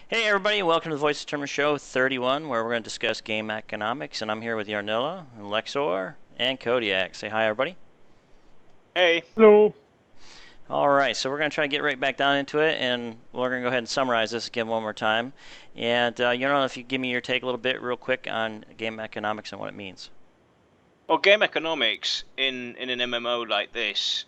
Hey everybody, welcome to the Voice of Terminus Show 31, where we're going to discuss game economics, and I'm here with Yarnilla, and Lexor, and Kodiak. Say hi everybody. Hey. Hello. Alright, so we're going to try to get right back down into it, and we're going to go ahead and summarize this again one more time. And Yarnilla, if you give me your take a little bit real quick on game economics and what it means. Well, game economics in an MMO like this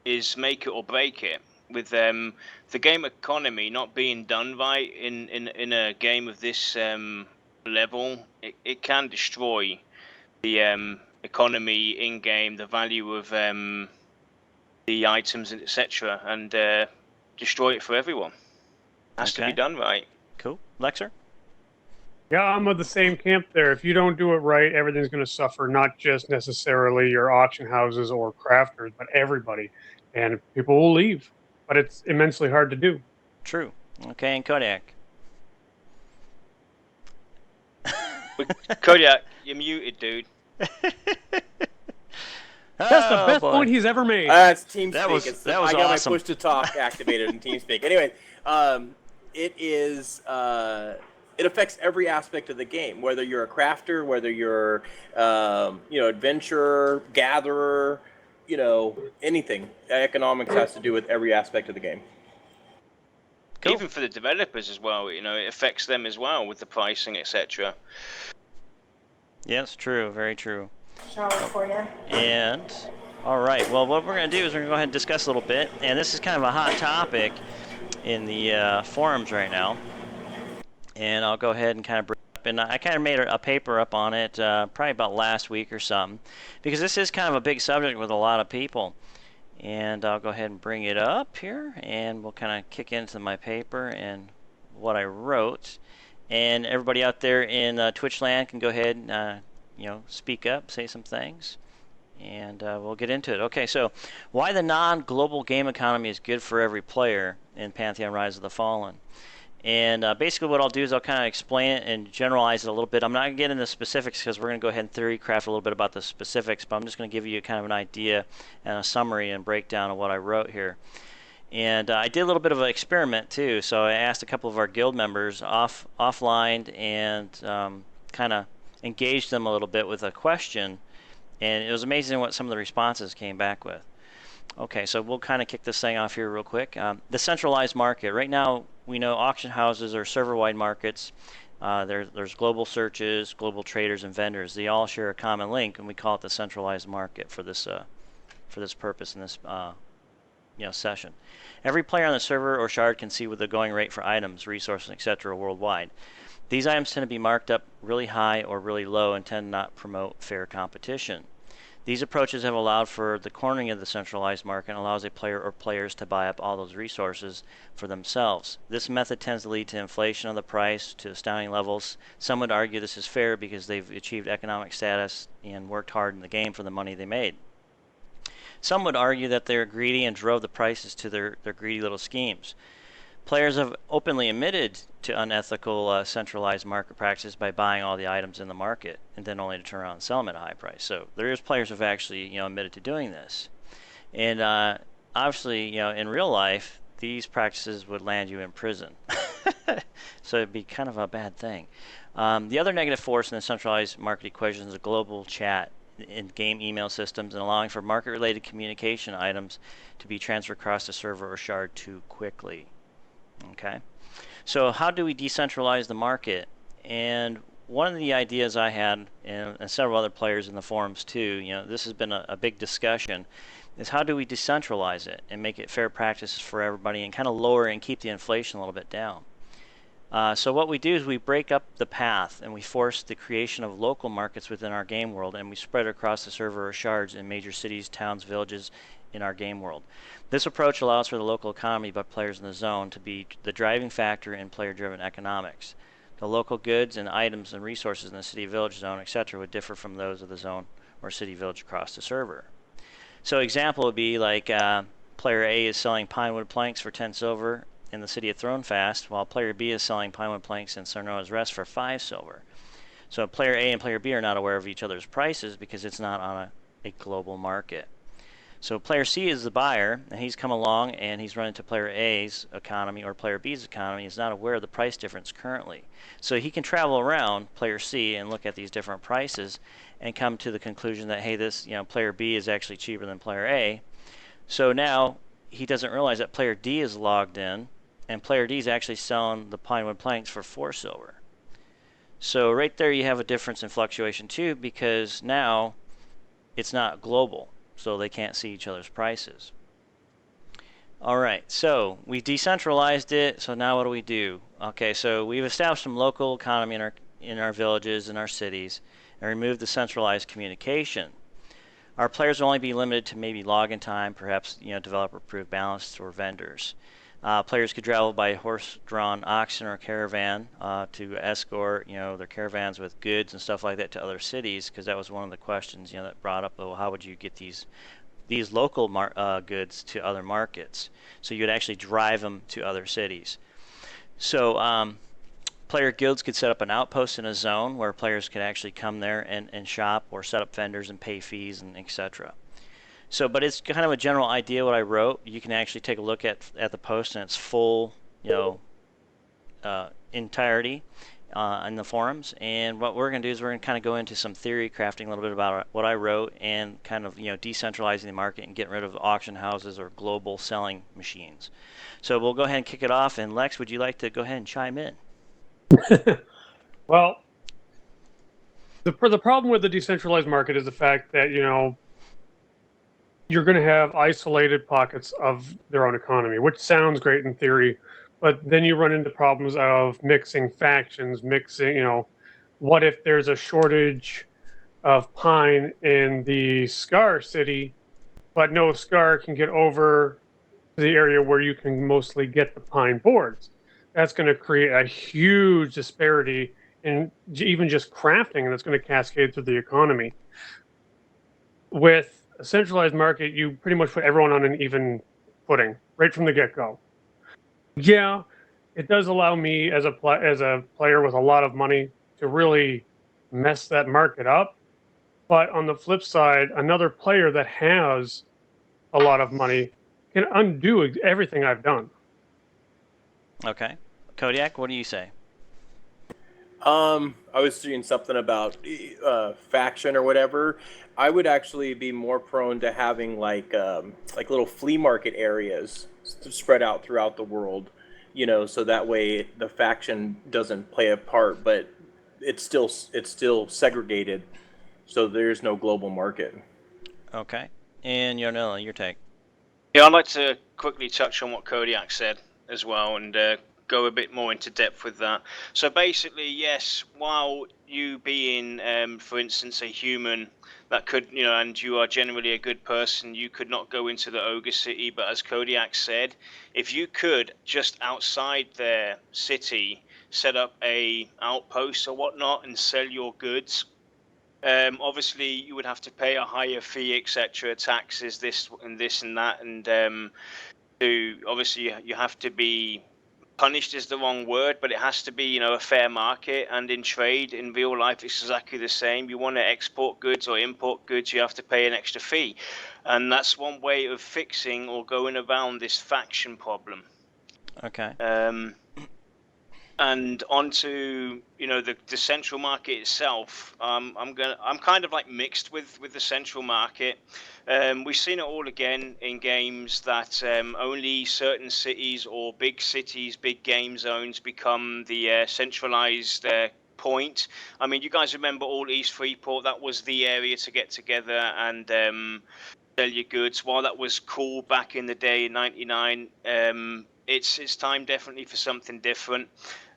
is make it or break it. With the game economy not being done right in a game of this level, it can destroy the economy in game, the value of the items, etc., and destroy it for everyone. Has to be done right. Cool. Lexer? Yeah, I'm of the same camp there. If you don't do it right, everything's going to suffer, not just necessarily your auction houses or crafters, but everybody. And people will leave. But it's immensely hard to do. True. Okay, and Kodiak? Kodiak, you're muted, dude. That's the best point he's ever made. It's TeamSpeak. That was I got awesome. my push to talk activated in TeamSpeak. Anyway, it is. It affects every aspect of the game. Whether you're a crafter, whether you're, adventurer, gatherer, anything. Economics has to do with every aspect of the game. Cool. Even for the developers as well, it affects them as well with the pricing, etc. Yes, true. Very true. Shower for you. And, all right, well, what we're going to do is we're going to go ahead and discuss a little bit, and this is kind of a hot topic in the forums right now, and I'll go ahead and kind of bring it up, and I kind of made a paper up on it probably about last week or something, because this is kind of a big subject with a lot of people, and I'll go ahead and bring it up here, and we'll kind of kick into my paper and what I wrote, and everybody out there in Twitch land can go ahead and speak up, say some things, and we'll get into it. Okay, so why the non-global game economy is good for every player in Pantheon Rise of the Fallen. And basically what I'll do is I'll kind of explain it and generalize it a little bit. I'm not going to get into specifics because we're going to go ahead and theory craft a little bit about the specifics, but I'm just going to give you kind of an idea and a summary and breakdown of what I wrote here. And I did a little bit of an experiment too, so I asked a couple of our guild members offline and kind of engaged them a little bit with a question, and it was amazing what some of the responses came back with. Okay, so we'll kind of kick this thing off here real quick. The centralized market. Right now, we know auction houses are server-wide markets. There's global searches, global traders, and vendors. They all share a common link, and we call it the centralized market for this purpose in this session. Every player on the server or shard can see what the going rate for items, resources, etc. worldwide. These items tend to be marked up really high or really low and tend not promote fair competition. These approaches have allowed for the cornering of the centralized market and allows a player or players to buy up all those resources for themselves. This method tends to lead to inflation of the price to astounding levels. Some would argue this is fair because they've achieved economic status and worked hard in the game for the money they made. Some would argue that they're greedy and drove the prices to their greedy little schemes. Players have openly admitted to unethical centralized market practices by buying all the items in the market and then only to turn around and sell them at a high price. So there is players who have actually admitted to doing this. And obviously, in real life, these practices would land you in prison. So it'd be kind of a bad thing. The other negative force in the centralized market equation is a global chat in game email systems and allowing for market-related communication items to be transferred across the server or shard too quickly. Okay, so how do we decentralize the market? And one of the ideas I had, and several other players in the forums too, this has been a big discussion, is how do we decentralize it and make it fair practices for everybody and kind of lower and keep the inflation a little bit down. So what we do is we break up the path and we force the creation of local markets within our game world, and we spread it across the server or shards in major cities, towns, villages in our game world. This approach allows for the local economy by players in the zone to be the driving factor in player-driven economics. The local goods and items and resources in the city, village, zone, etc. would differ from those of the zone or city, village across the server. So example would be like player A is selling pinewood planks for 10 silver in the city of Thronefast, while player B is selling pinewood planks in Sarnoa's Rest for 5 silver. So player A and player B are not aware of each other's prices because it's not on a global market. So player C is the buyer, and he's come along and he's run into player A's economy or player B's economy. He's not aware of the price difference currently. So he can travel around player C and look at these different prices and come to the conclusion that, hey, this, player B is actually cheaper than player A. So now he doesn't realize that player D is logged in, and player D is actually selling the pinewood planks for 4 silver. So right there you have a difference in fluctuation too, because now it's not global, so they can't see each other's prices. All right, so we decentralized it, so now what do we do? Okay, so we've established some local economy in our villages and our cities and removed the centralized communication. Our players will only be limited to maybe login time, perhaps developer-approved balance or vendors. Players could travel by horse-drawn oxen or caravan to escort, their caravans with goods and stuff like that to other cities, because that was one of the questions, that brought up. Well, how would you get these local goods to other markets? So you would actually drive them to other cities. So player guilds could set up an outpost in a zone where players could actually come there and shop or set up vendors and pay fees and etc. So, but it's kind of a general idea what I wrote. You can actually take a look at the post in its full, entirety in the forums. And what we're going to do is we're going to kind of go into some theory crafting a little bit about what I wrote and kind of, decentralizing the market and getting rid of auction houses or global selling machines. So we'll go ahead and kick it off. And Lex, would you like to go ahead and chime in? Well, the problem with the decentralized market is the fact that, you're going to have isolated pockets of their own economy, which sounds great in theory, but then you run into problems of mixing factions, what if there's a shortage of pine in the Scar city, but no Scar can get over to the area where you can mostly get the pine boards? That's going to create a huge disparity in even just crafting, and that's going to cascade through the economy. With a centralized market, you pretty much put everyone on an even footing right from the get-go. Yeah, it does allow me as a player with a lot of money to really mess that market up. But on the flip side, another player that has a lot of money can undo everything I've done. Okay. Kodiak, what do you say? I was doing something about faction or whatever. I would actually be more prone to having like little flea market areas spread out throughout the world, so that way the faction doesn't play a part, but it's still segregated, so there's no global market. Okay. And Yonella, your take. Yeah, I'd like to quickly touch on what Kodiak said as well, and go a bit more into depth with that. So basically, yes, while you being, for instance, a human that could, and you are generally a good person, you could not go into the ogre city. But as Kodiak said, if you could just outside their city set up a outpost or whatnot and sell your goods, obviously you would have to pay a higher fee, etc., taxes, this and that, and obviously you have to be punished is the wrong word, but it has to be, a fair market. And in trade, in real life, it's exactly the same. You want to export goods or import goods, you have to pay an extra fee. And that's one way of fixing or going around this faction problem. Okay. And onto the central market itself. I'm kind of like mixed with the central market. We've seen it all again in games that only certain cities or big cities, big game zones become the centralized point. I mean, you guys remember All East Freeport? That was the area to get together and sell your goods. While that was cool back in the day in '99, it's time definitely for something different.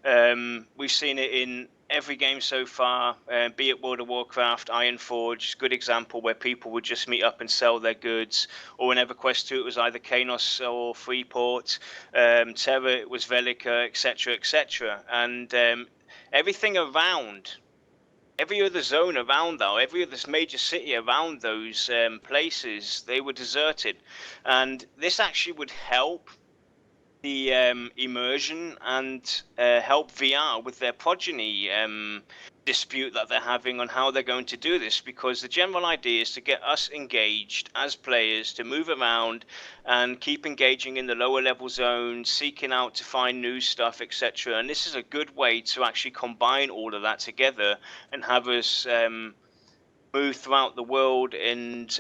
We've seen it in every game so far, be it World of Warcraft, Ironforge, good example where people would just meet up and sell their goods, or in EverQuest 2 it was either Kanos or Freeport, Terra it was Velica, etc., and everything around, every other zone around though, every other major city around those places, they were deserted, and this actually would help the immersion and help VR with their progeny dispute that they're having on how they're going to do this, because the general idea is to get us engaged as players, to move around and keep engaging in the lower level zones, seeking out to find new stuff, etc. And this is a good way to actually combine all of that together and have us move throughout the world and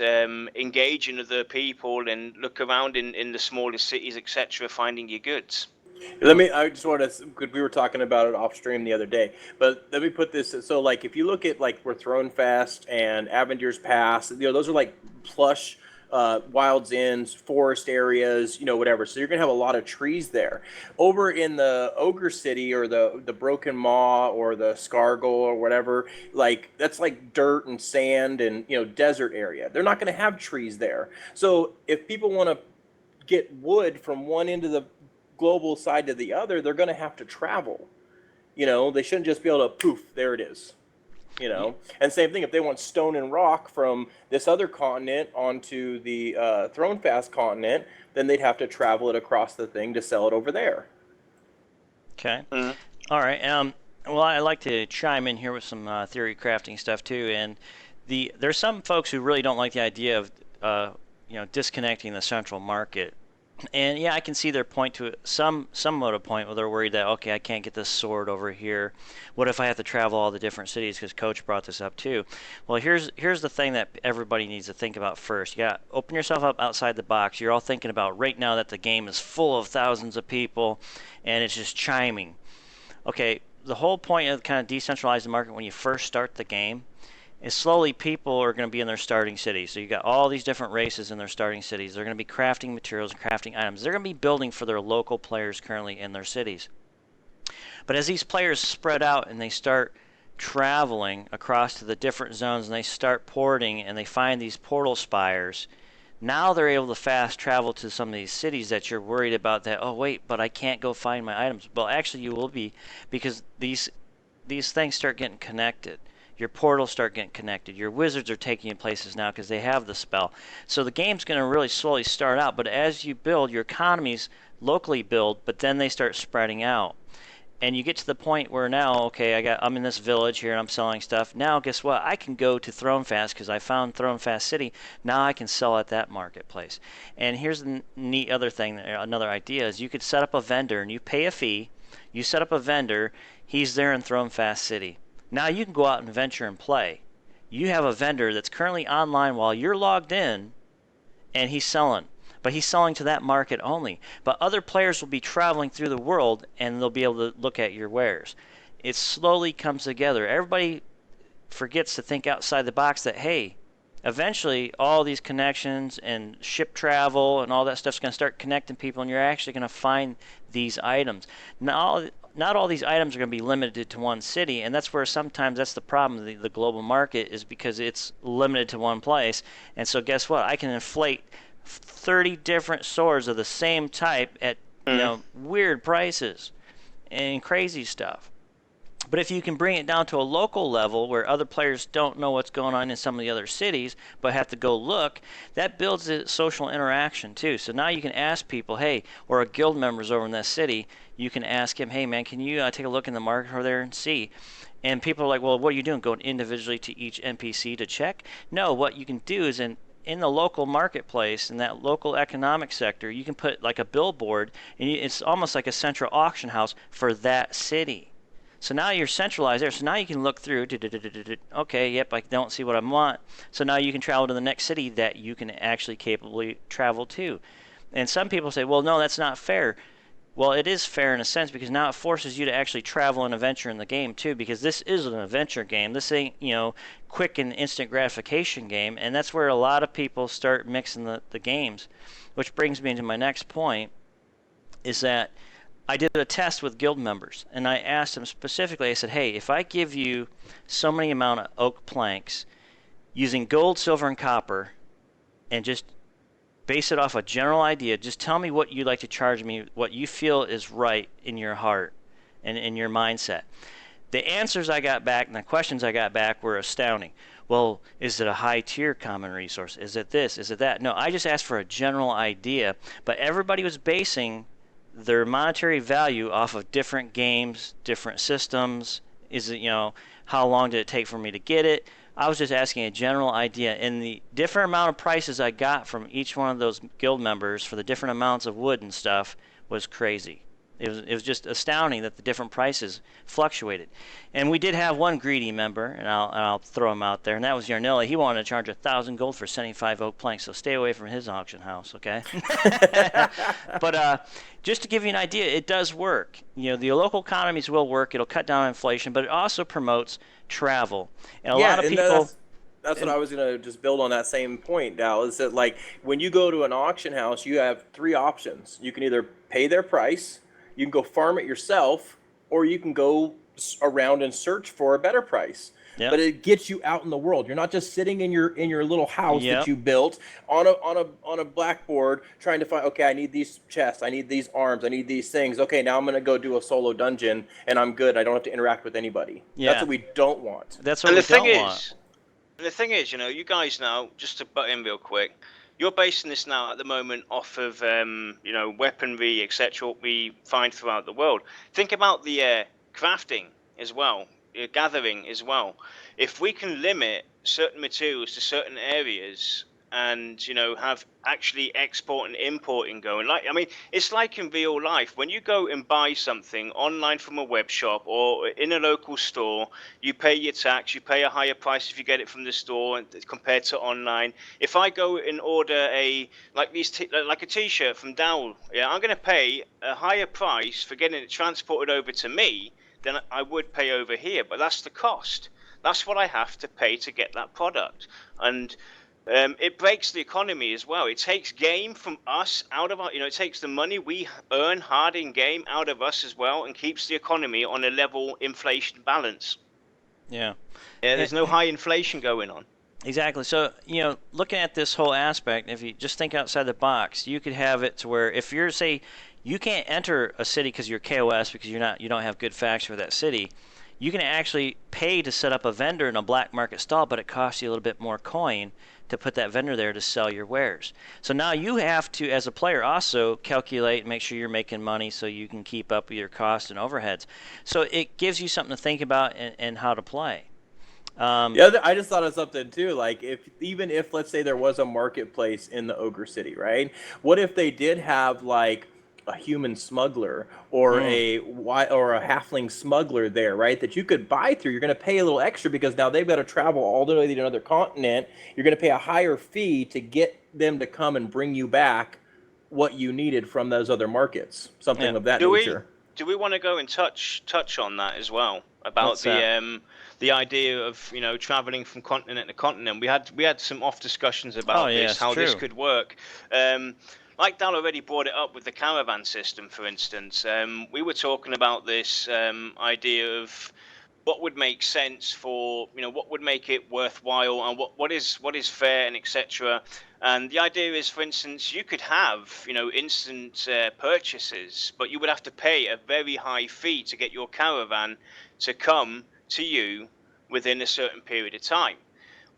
engage in other people and look around in the smaller cities, etc., finding your goods. I just want to, because we were talking about it off stream the other day, but let me put this, so like if you look at like where Throne Fest and Avenger's Pass, those are like plush Wild's Ends, forest areas, whatever. So you're going to have a lot of trees there. Over in the Ogre City or the Broken Maw or the Scargle or whatever, like that's like dirt and sand and, desert area. They're not going to have trees there. So if people want to get wood from one end of the global side to the other, they're going to have to travel. They shouldn't just be able to poof, there it is. And same thing if they want stone and rock from this other continent onto the Thronefast continent, then they'd have to travel it across the thing to sell it over there. Okay. All right. Well, I like to chime in here with some theory crafting stuff too, and there's some folks who really don't like the idea of disconnecting the central market. And yeah, I can see their point to it, somewhat a point where they're worried that, okay, I can't get this sword over here. What if I have to travel all the different cities? Because Coach brought this up too. Well, here's the thing that everybody needs to think about first. You got to open yourself up outside the box. You're all thinking about right now that the game is full of thousands of people, and it's just chiming. Okay, the whole point of kind of decentralized market when you first start the game is slowly people are going to be in their starting cities. So you got all these different races in their starting cities. They're going to be crafting materials and crafting items. They're going to be building for their local players currently in their cities. But as these players spread out and they start traveling across to the different zones and they start porting and they find these portal spires, now they're able to fast travel to some of these cities that you're worried about that, oh wait, but I can't go find my items. Well, actually you will be, because these things start getting connected. Your portals start getting connected. Your wizards are taking you places now because they have the spell. So the game's going to really slowly start out, but as you build, your economies locally build, but then they start spreading out. And you get to the point where now, okay, I'm in this village here and I'm selling stuff. Now, guess what? I can go to Thronefast because I found Thronefast City. Now I can sell at that marketplace. And here's the neat other thing, another idea is you could set up a vendor and you pay a fee. You set up a vendor. He's there in Thronefast City. Now you can go out and venture and play. You have a vendor that's currently online while you're logged in, and he's selling. But he's selling to that market only. But other players will be traveling through the world, and they'll be able to look at your wares. It slowly comes together. Everybody forgets to think outside the box that, hey, eventually all these connections and ship travel and all that stuff's going to start connecting people, and you're actually going to find these items. Not all these items are going to be limited to one city, and that's where sometimes that's the problem. The global market is because it's limited to one place, and so guess what? I can inflate 30 different swords of the same type at weird prices and crazy stuff. But if you can bring it down to a local level where other players don't know what's going on in some of the other cities but have to go look, that builds a social interaction too. So now you can ask people, hey, or a guild member's over in that city, you can ask him, hey man, can you take a look in the market over there and see? And people are like, well, what are you doing? Going individually to each NPC to check? No, what you can do is in the local marketplace, in that local economic sector, you can put like a billboard, and it's almost like a central auction house for that city. So now you're centralized there. So now you can look through. Okay, yep, I don't see what I want. So now you can travel to the next city that you can actually capably travel to. And some people say, well, no, that's not fair. Well, it is fair in a sense because now it forces you to actually travel and adventure in the game too, because this is an adventure game. This ain't, quick and instant gratification game. And that's where a lot of people start mixing the games, which brings me to my next point, is that I did a test with guild members, and I asked them specifically, I said, hey, if I give you so many amount of oak planks using gold, silver, and copper, and just base it off a general idea, just tell me what you'd like to charge me, what you feel is right in your heart and in your mindset. The answers I got back and the questions I got back were astounding. Well, is it a high tier common resource? Is it this? Is it that? No, I just asked for a general idea, but everybody was basing their monetary value off of different games, different systems. Is it, how long did it take for me to get it? I was just asking a general idea. And the different amount of prices I got from each one of those guild members for the different amounts of wood and stuff was crazy. It was just astounding that the different prices fluctuated. And we did have one greedy member, and I'll throw him out there, and that was Yarnilla. He wanted to charge 1,000 gold for 75 oak planks, so stay away from his auction house, okay? But just to give you an idea, it does work. The local economies will work. It'll cut down inflation, but it also promotes travel. And a lot of people... That's what I was going to just build on that same point, Dal, is that, like, when you go to an auction house, you have 3 options. You can either pay their price, you can go farm it yourself, or you can go around and search for a better price. Yep. But it gets you out in the world. You're not just sitting in your little house that you built on a blackboard trying to find, okay, I need these chests, I need these arms, I need these things. Okay, now I'm going to go do a solo dungeon and I'm good. I don't have to interact with anybody. Yeah. That's what we don't want. That's what we don't want. And the thing is, you guys now, just to butt in real quick, you're basing this now at the moment off of, weaponry, etc., what we find throughout the world. Think about the crafting as well, gathering as well. If we can limit certain materials to certain areas and, have actually export and importing going, it's like in real life. When you go and buy something online from a web shop or in a local store, you pay your tax, you pay a higher price if you get it from the store compared to online. If I go and order a t-shirt from Dowell, I'm going to pay a higher price for getting it transported over to me than I would pay over here, but that's the cost. That's what I have to pay to get that product. And it breaks the economy as well. It takes game from us out of our, it takes the money we earn hard in game out of us as well, and keeps the economy on a level inflation balance. Yeah. There's no high inflation going on. Exactly. So, looking at this whole aspect, if you just think outside the box, you could have it to where if you're, say, you can't enter a city because you're KOS because you don't have good facts for that city, you can actually pay to set up a vendor in a black market stall, but it costs you a little bit more coin to put that vendor there to sell your wares. So now you have to, as a player, also calculate and make sure you're making money so you can keep up with your costs and overheads. So it gives you something to think about and how to play. I just thought of something too. Like, even if let's say there was a marketplace in the Ogre City, right? What if they did have like a human smuggler or a halfling smuggler there, right? That you could buy through. You're going to pay a little extra because now they've got to travel all the way to another continent. You're going to pay a higher fee to get them to come and bring you back what you needed from those other markets. Something of that nature. Do we want to go and touch on that as well about the idea of traveling from continent to continent? We had some off discussions about this could work. Like Dan already brought it up with the caravan system, for instance. We were talking about this idea of what would make sense for, what would make it worthwhile and what is fair and etc. And the idea is, for instance, you could have, instant purchases, but you would have to pay a very high fee to get your caravan to come to you within a certain period of time.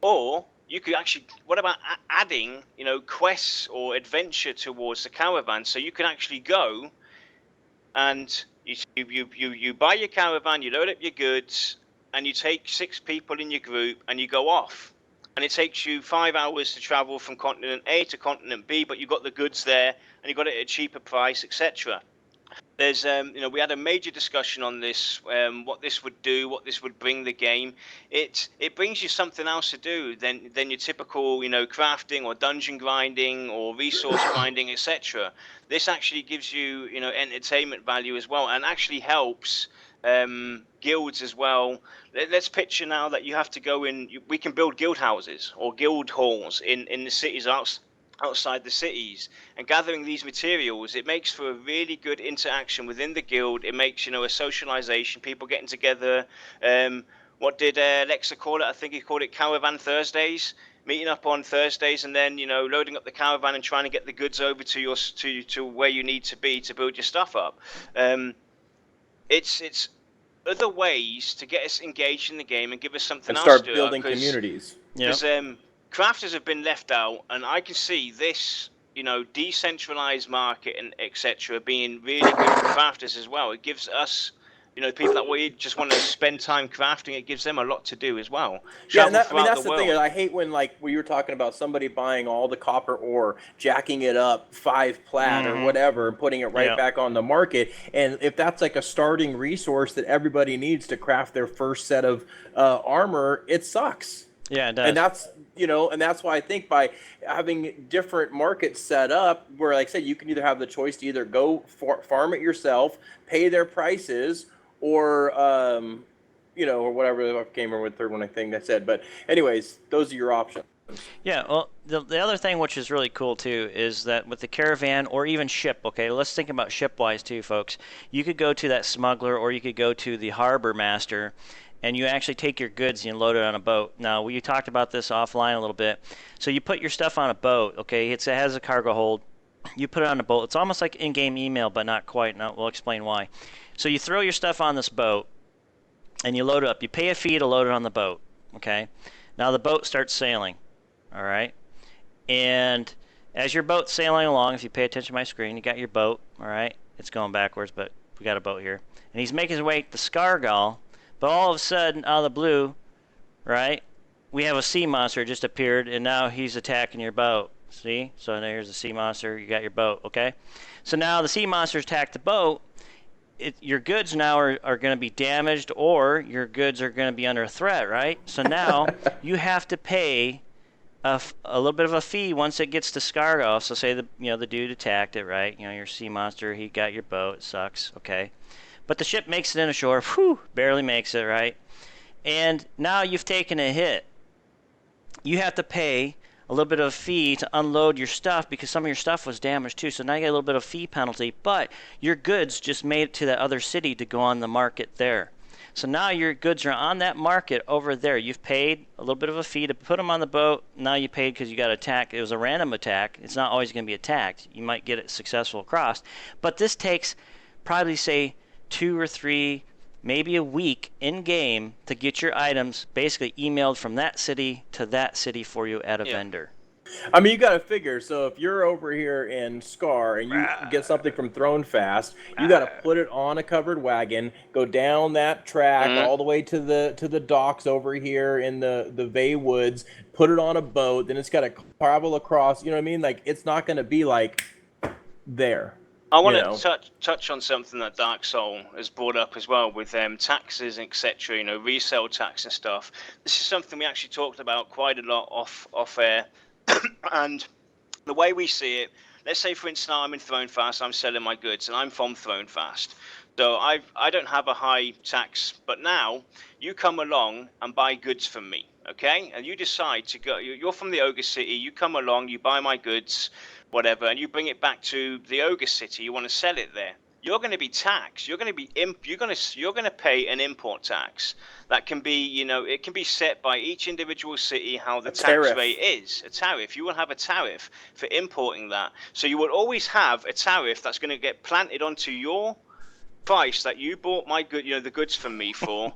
Or you could actually, what about adding, quests or adventure towards the caravan? So you can actually go and you buy your caravan, you load up your goods, and you take 6 people in your group and you go off. And it takes you 5 hours to travel from continent A to continent B, but you've got the goods there and you got it at a cheaper price, etc. There's, we had a major discussion on this, what this would do, what this would bring the game. It brings you something else to do than your typical, crafting or dungeon grinding or resource grinding, etc. This actually gives you, entertainment value as well, and actually helps guilds as well. Let's picture now that you have to go in. We can build guild houses or guild halls in the cities outside the cities, and gathering these materials, it makes for a really good interaction within the guild. It makes a socialization, people getting together. What did Alexa call it? I think he called it Caravan Thursdays, meeting up on Thursdays and then loading up the caravan and trying to get the goods over to where you need to be to build your stuff up. It's other ways to get us engaged in the game and give us something else to do. Start building communities. Because crafters have been left out, and I can see this decentralized market and etc. being really good for crafters as well. It gives us, people that we just want to spend time crafting. It gives them a lot to do as well. Yeah, and Travel I mean throughout that's the the thing. world. I hate when like we were talking about somebody buying all the copper ore, jacking it up 5 plat or whatever, and putting it right Yeah. back on the market. And if that's like a starting resource that everybody needs to craft their first set of armor, it sucks. Yeah, it does. And that's and that's why I think by having different markets set up, where like I said, you can either have the choice to either go farm it yourself, pay their prices, or or whatever. I can't remember what the third one I think I said, but anyways, those are your options. Yeah, well, the other thing which is really cool too is that with the caravan or even ship, okay, let's think about ship-wise too, folks. You could go to that smuggler or you could go to the harbor master and you actually take your goods and you load it on a boat. Now, we talked about this offline a little bit. So you put your stuff on a boat, okay, it has a cargo hold. You put it on a boat. It's almost like in-game email, but not quite. Now, we'll explain why. So you throw your stuff on this boat and you load it up. You pay a fee to load it on the boat, okay? Now the boat starts sailing. All right, and as your boat's sailing along, if you pay attention to my screen, you got your boat. All right, it's going backwards, but we got a boat here, and he's making his way to Scargal. But all of a sudden, out of the blue, right, we have a sea monster just appeared, and now he's attacking your boat. See? So there's the sea monster. You got your boat. Okay. So now the sea monster's attacked the boat. Your goods now are going to be damaged, or your goods are going to be under threat, right? So now you have to pay a little bit of a fee once it gets to Scargo. So say the dude attacked it, right? Your sea monster, he got your boat. It sucks, okay? But the ship makes it in ashore. Whew, barely makes it, right? And now you've taken a hit. You have to pay a little bit of a fee to unload your stuff because some of your stuff was damaged too. So now you get a little bit of fee penalty, but your goods just made it to that other city to go on the market there. So now your goods are on that market over there. You've paid a little bit of a fee to put them on the boat. Now you paid because you got attacked. It was a random attack. It's not always going to be attacked. You might get it successful across. But this takes probably, say, 2 or 3, maybe a week in-game to get your items basically emailed from that city to that city for you at a vendor. I mean, you got to figure. So if you're over here in Scar and you get something from Thrown Fast, you got to put it on a covered wagon, go down that track all the way to the docks over here in the Vey Woods, put it on a boat, then it's got to travel across. You know what I mean? Like, it's not going to be like there. I want to touch on something that Dark Soul has brought up as well with taxes, etc. Resale tax and stuff. This is something we actually talked about quite a lot off air. And the way we see it, let's say for instance I'm in Thrown Fast, I'm selling my goods and I'm from Thrown Fast. So I don't have a high tax, but now you come along and buy goods from me, okay? And you decide to go, you're from the Ogre City, you come along, you buy my goods, whatever, and you bring it back to the Ogre City, you want to sell it there. You're going to be taxed. You're going to be you're going to pay an import tax that can be, it can be set by each individual city how the tax rate is. A tariff. You will have a tariff for importing that. So you will always have a tariff that's going to get planted onto your price that you bought my good, the goods from me for,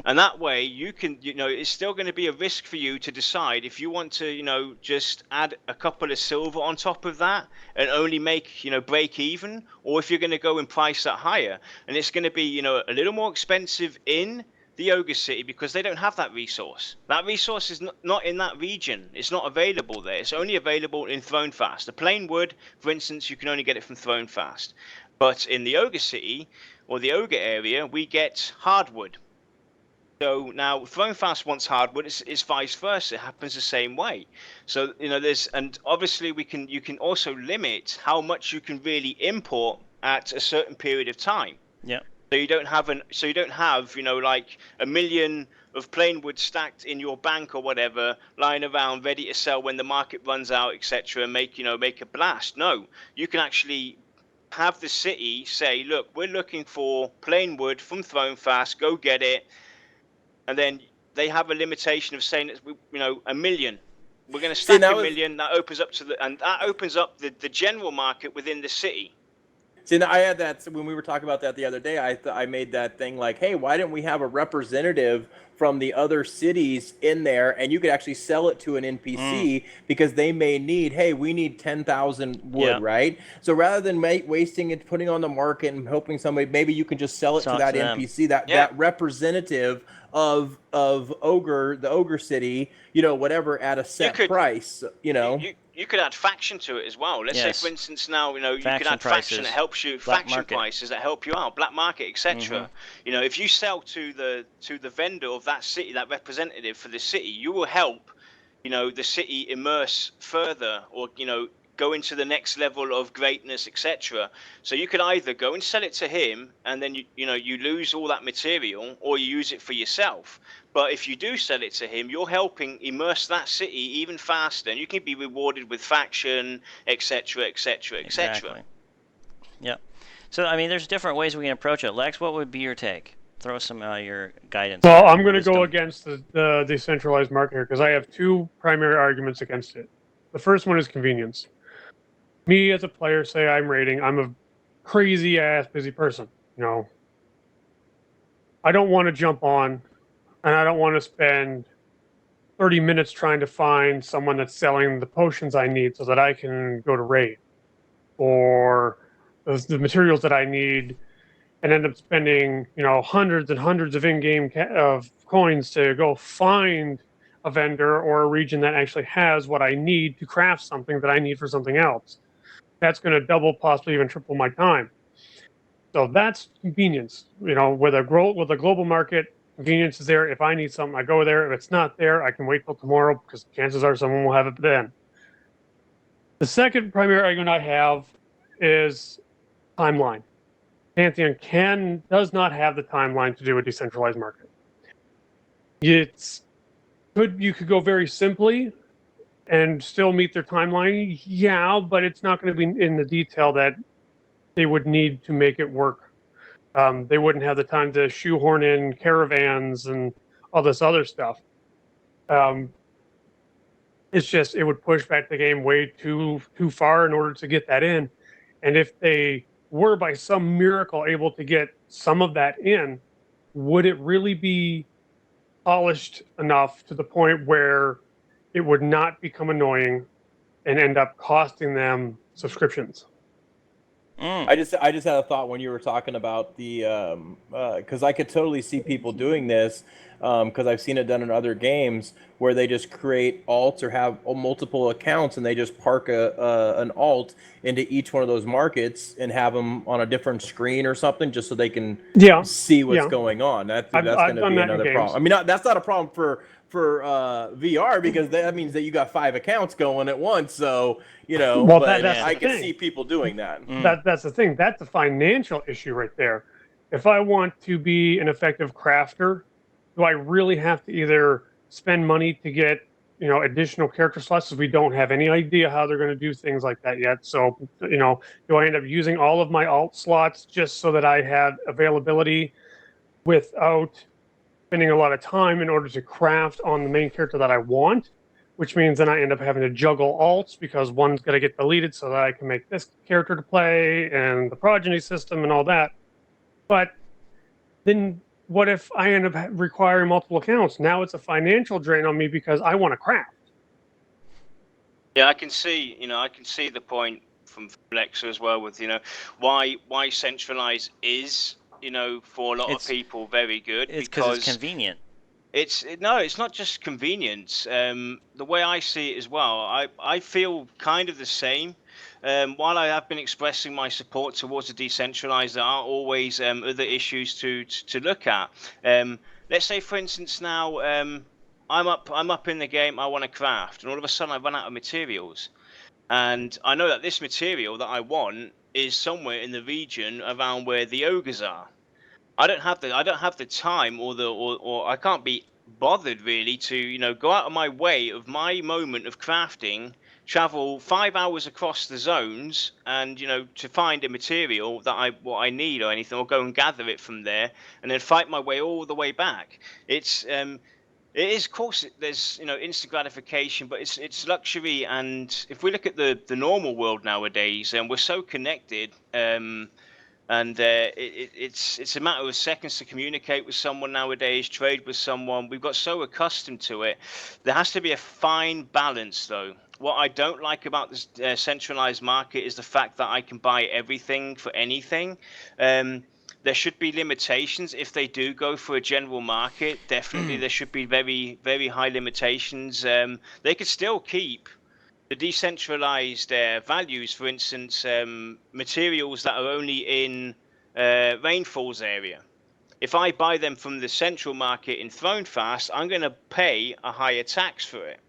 and that way you can, it's still going to be a risk for you to decide if you want to, just add a couple of silver on top of that and only make, break even, or if you're going to go and price that higher, and it's going to be, a little more expensive in the Ogre City because they don't have that resource. That resource is not in that region. It's not available there. It's only available in Thrown Fast. The plain wood, for instance, you can only get it from Thrown Fast, but in the Ogre City or the Ogre area, we get hardwood. So now Thrown Fast wants hardwood. It's vice versa. It happens the same way. So and obviously you can also limit how much you can really import at a certain period of time. Yeah. So you don't have like 1 million of plain wood stacked in your bank or whatever, lying around ready to sell when the market runs out, etc. And make a blast. No, you can actually have the city say, look, we're looking for plain wood from Thrown Fast, go get it. And then they have a limitation of saying it's 1 million. We're going to stack 1 million. That opens up that opens up the general market within the city. See, I had that when we were talking about that the other day. I made that thing like, hey, why didn't we have a representative from the other cities in there, and you could actually sell it to an NPC because they may need, hey, we need 10,000 wood, right? So rather than wasting it, putting on the market and hoping somebody, maybe you can just sell it to that NPC, that representative of the ogre city, whatever, at a set price, You could add faction to it as well. Let's say, for instance, now you could add faction that helps you, faction prices that help you out, black market, etc. If you sell to the vendor of that city, that representative for the city, you will help, the city immerse further, or go into the next level of greatness, etc. So you could either go and sell it to him, and then you lose all that material, or you use it for yourself. But if you do sell it to him, you're helping immerse that city even faster, and you can be rewarded with faction, etc., etc., etc. Exactly. Yep. So I mean, there's different ways we can approach it. Lex, what would be your take? Throw some your guidance. Well, I'm going to go against the decentralized market here because I have two primary arguments against it. The first one is convenience. Me as a player, say I'm raiding, I'm a crazy ass busy person. I don't want to jump on, and I don't want to spend 30 minutes trying to find someone that's selling the potions I need so that I can go to raid, or the materials that I need, and end up spending hundreds and hundreds of in-game of coins to go find a vendor or a region that actually has what I need to craft something that I need for something else. That's going to double, possibly even triple my time. So that's convenience. With a global market, convenience is there. If I need something, I go there. If it's not there, I can wait till tomorrow because chances are someone will have it then. The second primary argument I have is timeline. Pantheon does not have the timeline to do a decentralized market. You could go very simply and still meet their timeline, but it's not going to be in the detail that they would need to make it work. They wouldn't have the time to shoehorn in caravans and all this other stuff. It's just, it would push back the game way too far in order to get that in. And if they were by some miracle able to get some of that in, would it really be polished enough to the point where it would not become annoying and end up costing them subscriptions? I just had a thought when you were talking about the because I could totally see people doing this because I've seen it done in other games where they just create alts or have multiple accounts and they just park an alt into each one of those markets and have them on a different screen or something just so they can see what's going on. That's going to be another problem. I mean, that's not a problem for VR because that means that you got 5 accounts going at once. So well, but I can see people doing that. That's the thing. That's a financial issue right there. If I want to be an effective crafter, do I really have to either spend money to get additional character slots? Because we don't have any idea how they're going to do things like that yet. So do I end up using all of my alt slots just so that I have availability without spending a lot of time in order to craft on the main character that I want, which means then I end up having to juggle alts because one's going to get deleted so that I can make this character to play and the progeny system and all that. But then what if I end up requiring multiple accounts? Now it's a financial drain on me because I want to craft. Yeah, I can see the point from Lexa as well with, why centralized is, for a lot of people very good. It's because it's convenient. It's not just convenience. The way I see it as well, I feel kind of the same. While I have been expressing my support towards the decentralized, there are always other issues to look at. Let's say, for instance, now I'm up in the game, I want to craft, and all of a sudden I run out of materials, and I know that this material that I want is somewhere in the region around where the ogres are. I don't have the time or I can't be bothered really to go out of my way of my moment of crafting, travel 5 hours across the zones and to find a material that what I need or anything, or go and gather it from there and then fight my way all the way back. It's It is, of course. There's instant gratification, but it's luxury. And if we look at the normal world nowadays, and we're so connected, and it's a matter of seconds to communicate with someone nowadays, trade with someone. We've got so accustomed to it. There has to be a fine balance, though. What I don't like about this centralized market is the fact that I can buy everything for anything. There should be limitations if they do go for a general market. Definitely, there should be very, very high limitations. They could still keep the decentralized values, for instance, materials that are only in rainfall's area. If I buy them from the central market in Thronefast, I'm going to pay a higher tax for it.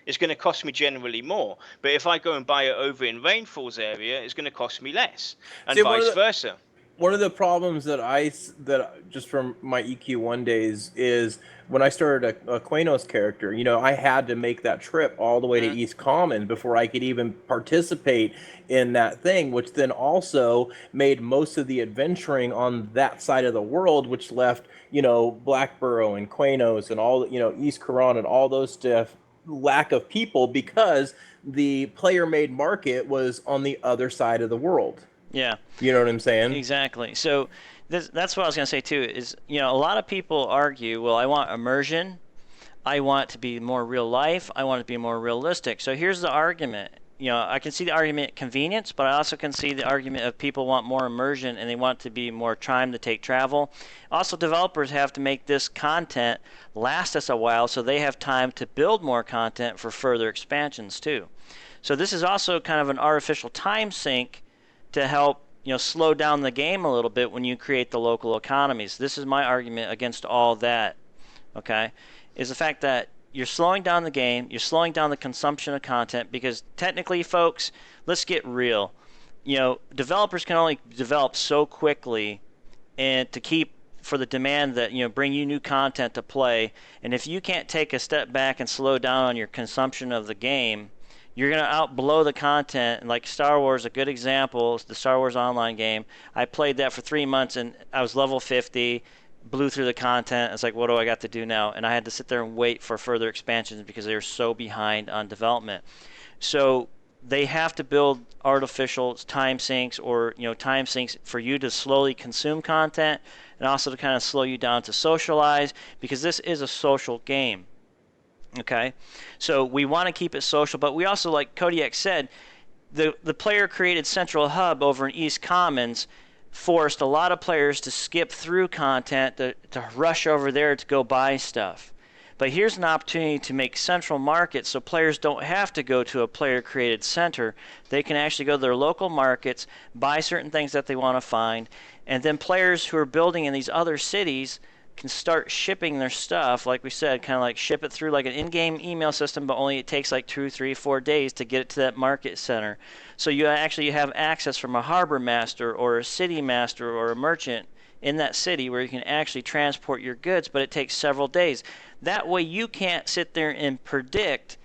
It's going to cost me generally more. But if I go and buy it over in rainfall's area, it's going to cost me less, and See, vice versa. One of the problems that just from my EQ1 days is when I started a Quanos character, I had to make that trip all the way to East Common before I could even participate in that thing, which then also made most of the adventuring on that side of the world, which left, Blackborough and Quanos and all, East Coron and all those stuff, lack of people because the player-made market was on the other side of the world. Yeah. You know what I'm saying? Exactly. So that's what I was going to say too, is, a lot of people argue, well, I want immersion. I want it to be more real life. I want it to be more realistic. So here's the argument. I can see the argument convenience, but I also can see the argument of people want more immersion and they want to be more time to take travel. Also, developers have to make this content last us a while so they have time to build more content for further expansions too. So this is also kind of an artificial time sink to help slow down the game a little bit when you create the local economies. This is my argument against all that, okay, is the fact that you're slowing down the game, you're slowing down the consumption of content, because technically, folks, let's get real. Developers can only develop so quickly and to keep for the demand that bring you new content to play, and if you can't take a step back and slow down on your consumption of the game, you're going to outblow the content. Like Star Wars, a good example is the Star Wars Online game. I played that for 3 months, and I was level 50, blew through the content. It's like, what do I got to do now? And I had to sit there and wait for further expansions because they were so behind on development. So they have to build artificial time sinks or time sinks for you to slowly consume content and also to kind of slow you down to socialize, because this is a social game. Okay, so we want to keep it social, but we also, like Kodiak said, the player created central hub over in East Commons forced a lot of players to skip through content to rush over there to go buy stuff. But here's an opportunity to make central markets so players don't have to go to a player created center. They can actually go to their local markets, buy certain things that they want to find, and then players who are building in these other cities can start shipping their stuff, like we said, kind of like ship it through like an in-game email system, but only it takes like 2, 3, 4 days to get it to that market center. So you actually have access from a harbor master or a city master or a merchant in that city where you can actually transport your goods, but it takes several days. That way you can't sit there and predict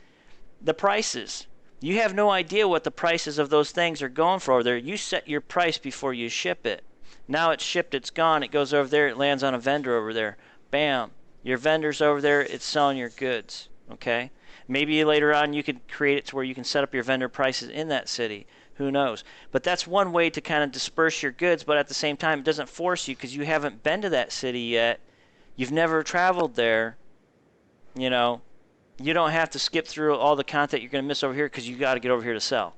the prices. You have no idea what the prices of those things are going for over there. You set your price before you ship it. Now it's shipped, it's gone, it goes over there, it lands on a vendor over there. Bam. Your vendor's over there, it's selling your goods. Okay? Maybe later on you could create it to where you can set up your vendor prices in that city. Who knows? But that's one way to kind of disperse your goods, but at the same time it doesn't force you because you haven't been to that city yet. You've never traveled there. You don't have to skip through all the content you're going to miss over here because you got to get over here to sell.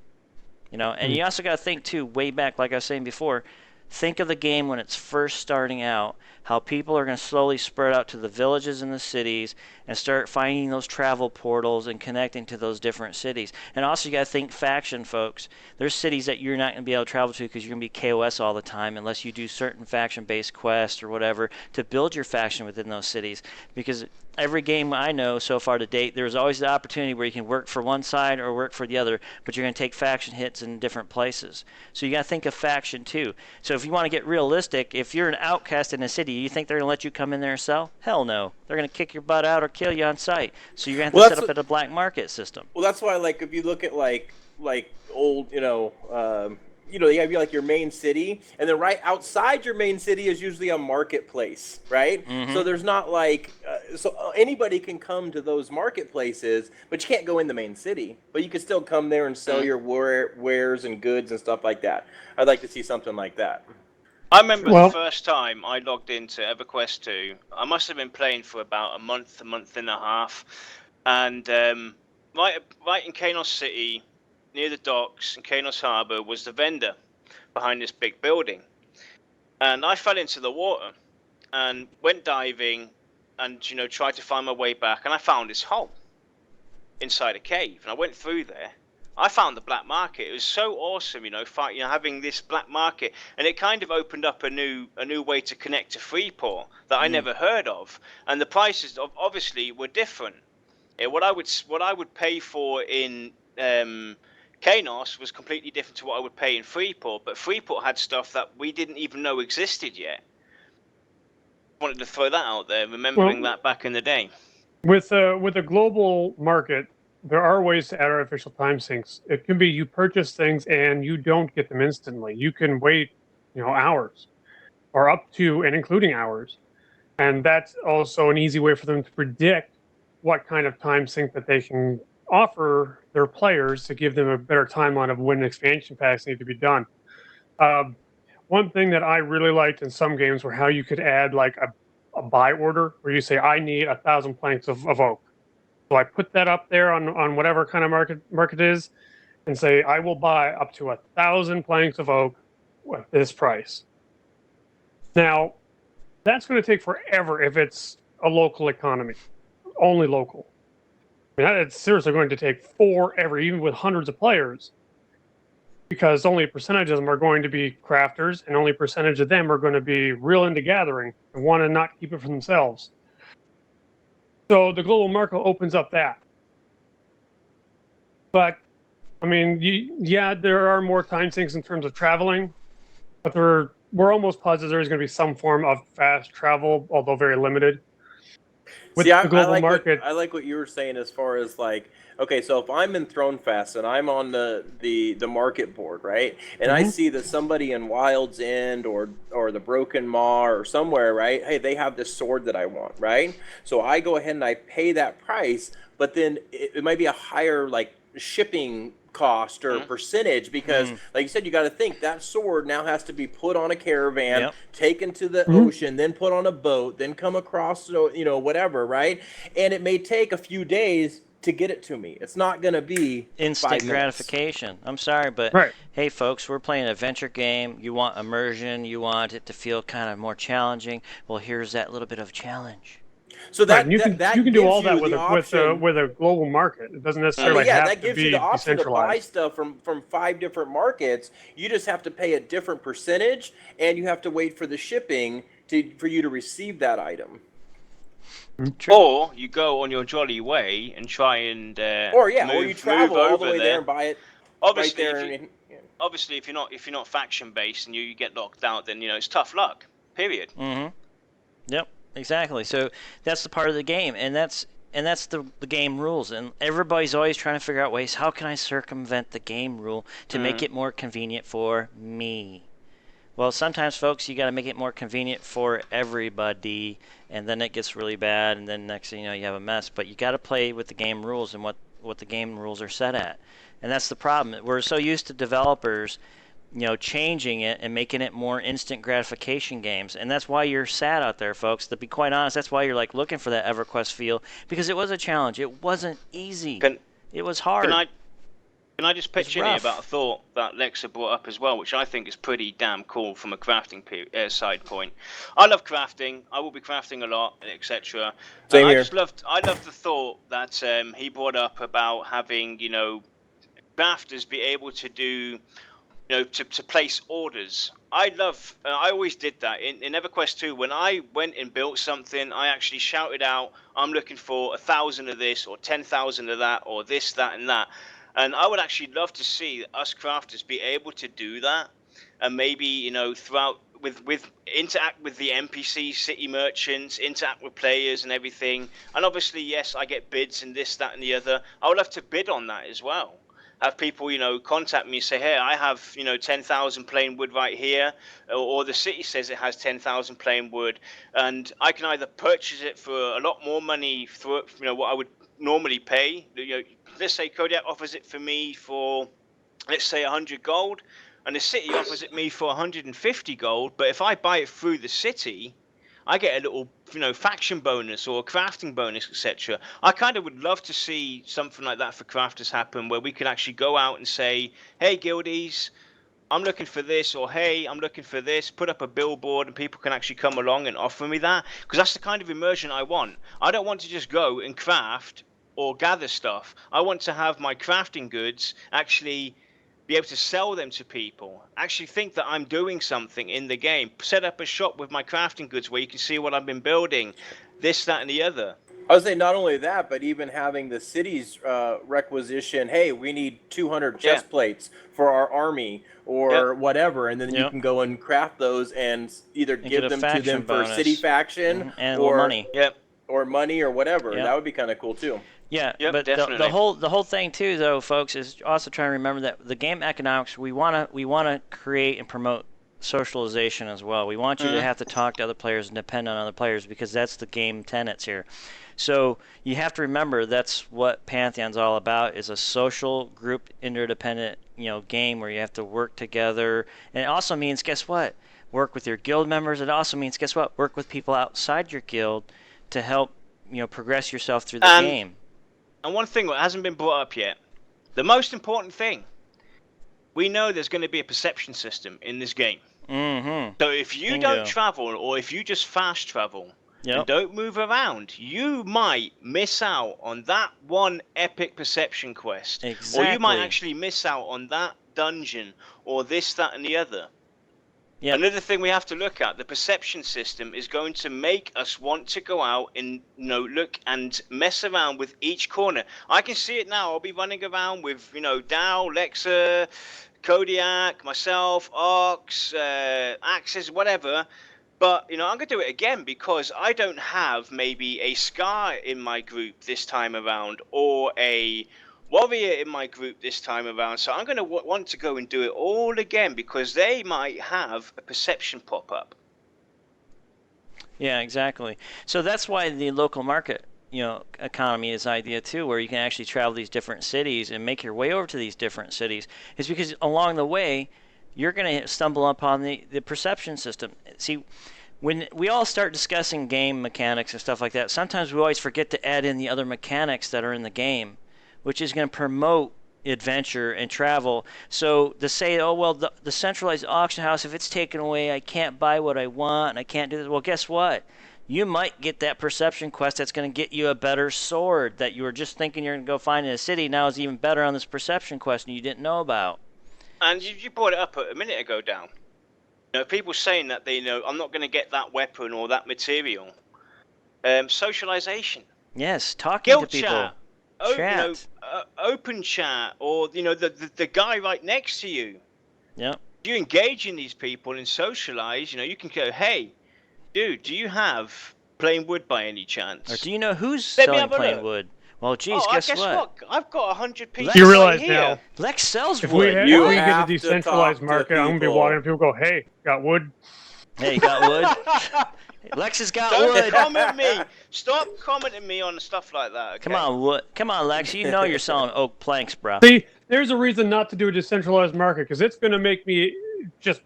And you also got to think too, way back, like I was saying before, think of the game when it's first starting out, how people are going to slowly spread out to the villages and the cities and start finding those travel portals and connecting to those different cities. And also you got to think faction, folks. There's cities that you're not going to be able to travel to because you're going to be KOS all the time unless you do certain faction-based quests or whatever to build your faction within those cities. Because every game I know so far to date, there's always the opportunity where you can work for one side or work for the other, but you're going to take faction hits in different places. So you got to think of faction too. So if you want to get realistic, if you're an outcast in a city, you think they're going to let you come in there and sell? Hell no. They're going to kick your butt out or kill you on sight. So you're going to have to set up at a black market system. Well, that's why, like, if you look at like old, you have like your main city, and then right outside your main city is usually a marketplace, right? Mm-hmm. So there's not like so anybody can come to those marketplaces, but you can't go in the main city. But you can still come there and sell your wares and goods and stuff like that. I'd like to see something like that. I remember Well- the first time I logged into EverQuest 2. I must have been playing for about a month and a half, and right in Kanos City, near the docks in Kanos Harbour, was the vendor behind this big building, and I fell into the water and went diving, and tried to find my way back, and I found this hole inside a cave, and I went through there. I found the black market. It was so awesome, having this black market, and it kind of opened up a new way to connect to Freeport that I never heard of, and the prices obviously were different. What I would pay for in Kanos was completely different to what I would pay in Freeport, but Freeport had stuff that we didn't even know existed yet. Wanted to throw that out there, remembering that back in the day. With a global market, there are ways to add artificial time sinks. It can be you purchase things and you don't get them instantly. You can wait, hours, or up to and including hours, and that's also an easy way for them to predict what kind of time sink that they can offer their players to give them a better timeline of when expansion packs need to be done. One thing that I really liked in some games were how you could add like a buy order where you say, I need 1,000 planks of oak. So I put that up there on whatever kind of market is and say, I will buy up to 1,000 planks of oak at this price. Now, that's going to take forever if it's a local economy, only local. I mean, it's seriously going to take forever, even with hundreds of players, because only a percentage of them are going to be crafters, and only a percentage of them are going to be real into gathering and want to not keep it for themselves. So the global market opens up that. But, I mean, there are more time sinks in terms of traveling, but we're almost positive there's going to be some form of fast travel, although very limited. With the global market, I like what you were saying as far as like, okay, so if I'm in Thronefest and I'm on the market board, right, and I see that somebody in Wild's End or the Broken Maw or somewhere, right, hey, they have this sword that I want, right? So I go ahead and I pay that price, but then it might be a higher like shipping cost or percentage because like you said, you got to think that sword now has to be put on a caravan, taken to the ocean, then put on a boat, then come across whatever, right? And it may take a few days to get it to me. It's not going to be instant gratification. I'm sorry, but hey folks, we're playing an adventure game. You want immersion, you want it to feel kind of more challenging. Well, here's that little bit of challenge. So that you can do all that with a global market. It doesn't necessarily have that to gives be you the option to buy decentralized. stuff from 5 different markets. You just have to pay a different percentage, and you have to wait for the shipping for you to receive that item. True. Or you go on your jolly way and try and or you travel all the way there and buy it. Obviously, right there. Obviously, if you're not faction based and you get locked out, then it's tough luck. Period. Mm-hmm. Yep. Exactly. So that's the part of the game, and that's the game rules, and everybody's always trying to figure out ways, how can I circumvent the game rule to make it more convenient for me? Well, sometimes, folks, you got to make it more convenient for everybody, and then it gets really bad, and then next thing you know, you have a mess. But you got to play with the game rules and what the game rules are set at, and that's the problem. We're so used to developers changing it and making it more instant gratification games. And that's why you're sad out there, folks. To be quite honest, that's why you're like looking for that EverQuest feel, because it was a challenge. It wasn't easy. It was hard. Can I just pitch in here about a thought that Lexa brought up as well, which I think is pretty damn cool from a crafting side point. I love crafting. I will be crafting a lot, etc. Same here. I loved the thought that he brought up about having crafters be able to do to place orders. I always did that in EverQuest 2. When I went and built something, I actually shouted out, I'm looking for 1,000 of this or 10,000 of that or this, that, and that. And I would actually love to see us crafters be able to do that, and maybe throughout with interact with the NPCs, city merchants, interact with players and everything. And obviously, yes, I get bids and this, that, and the other. I would love to bid on that as well. have people, contact me and say, hey, I have, 10,000 plain wood right here, or the city says it has 10,000 plain wood, and I can either purchase it for a lot more money through, what I would normally pay. Let's say Kodiak offers it for me for, let's say 100 gold, and the city offers it me for 150 gold, but if I buy it through the city, I get a little, faction bonus or a crafting bonus, etc. I kind of would love to see something like that for crafters happen, where we can actually go out and say, hey, guildies, I'm looking for this, or hey, I'm looking for this, put up a billboard and people can actually come along and offer me that, because that's the kind of immersion I want. I don't want to just go and craft or gather stuff. I want to have my crafting goods actually be able to sell them to people, actually think that I'm doing something in the game, set up a shop with my crafting goods where you can see what I've been building, this, that, and the other. I would say not only that, but even having the city's requisition, hey, we need 200 chest plates for our army or whatever, and then you can go and craft those and either give them to them for city faction or money. Or money or whatever. That would be kind of cool too. Yeah, but the whole thing too, though, folks, is also trying to remember that the game economics, we wanna create and promote socialization as well. We want you to have to talk to other players and depend on other players, because that's the game tenets here. So you have to remember that's what Pantheon's all about, is a social group interdependent game where you have to work together. And it also means, guess what? Work with your guild members. It also means, guess what? Work with people outside your guild to help progress yourself through the game. And one thing that hasn't been brought up yet, the most important thing, we know there's going to be a perception system in this game. Mm-hmm. So if you don't travel, or if you just fast travel and don't move around, you might miss out on that one epic perception quest. Exactly. Or you might actually miss out on that dungeon, or this, that, and the other. Yep. Another thing we have to look at, the perception system is going to make us want to go out and look and mess around with each corner. I can see it now. I'll be running around with Dow, Lexa, Kodiak, myself, Ox, Axis, whatever. But I'm going to do it again, because I don't have maybe a Scar in my group this time around, or a Warrior in my group this time around, so I'm going to want to go and do it all again, because they might have a perception pop up. Yeah, exactly. So that's why the local market, economy is idea too, where you can actually travel these different cities and make your way over to these different cities. Is because along the way, you're going to stumble upon the perception system. See, when we all start discussing game mechanics and stuff like that, sometimes we always forget to add in the other mechanics that are in the game, which is going to promote adventure and travel. So to say, oh, well, the centralized auction house, if it's taken away, I can't buy what I want, and I can't do this. Well, guess what? You might get that perception quest that's going to get you a better sword that you were just thinking you're going to go find in a city. Now is even better on this perception quest and you didn't know about. And you brought it up a minute ago, down. People saying that I'm not going to get that weapon or that material. Socialization. Yes, talking to people. Chat. Open chat, or the guy right next to you. Yep. You engage in these people and socialize. You can go, hey, dude, do you have plain wood by any chance? Or do you know who's selling plain wood? Well, geez, guess what? I've got 100 pieces. You realize right here. now, Lex sells if wood. we get a decentralized market, I'm gonna be walking. People go, hey, got wood? Hey, you got wood? Lex has got wood. Don't comment me. Stop commenting me on stuff like that. Okay? Come on, Lex. You know you're selling oak planks, bro. See, there's a reason not to do a decentralized market, because it's going to make me just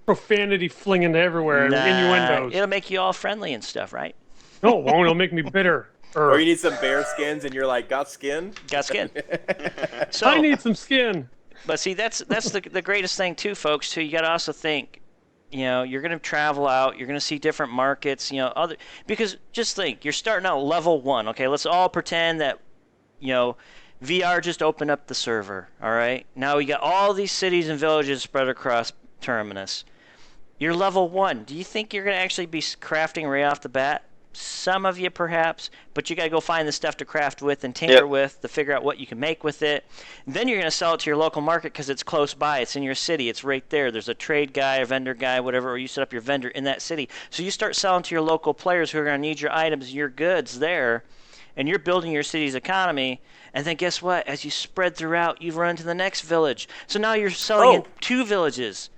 profanity flinging everywhere and innuendos. It'll make you all friendly and stuff, right? No, it won't. It'll make me bitter. Or you need some bear skins, and you're like, got skin? Got skin. So I need some skin. But see, that's the greatest thing too, folks. Too, you got to also think. You're going to travel out. You're going to see different markets. Because just think, you're starting out level 1. Okay, let's all pretend that, VR just opened up the server. All right. Now we got all these cities and villages spread across Terminus. You're level 1. Do you think you're going to actually be crafting right off the bat? Some of you perhaps, but you got to go find the stuff to craft with and tinker with to figure out what you can make with it. And then you're going to sell it to your local market because it's close by. It's in your city. It's right there. There's a trade guy, a vendor guy, whatever, or you set up your vendor in that city. So you start selling to your local players who are going to need your items, your goods there. and you're building your city's economy, and then guess what? As you spread throughout, you run to the next village. So now you're selling in 2 villages.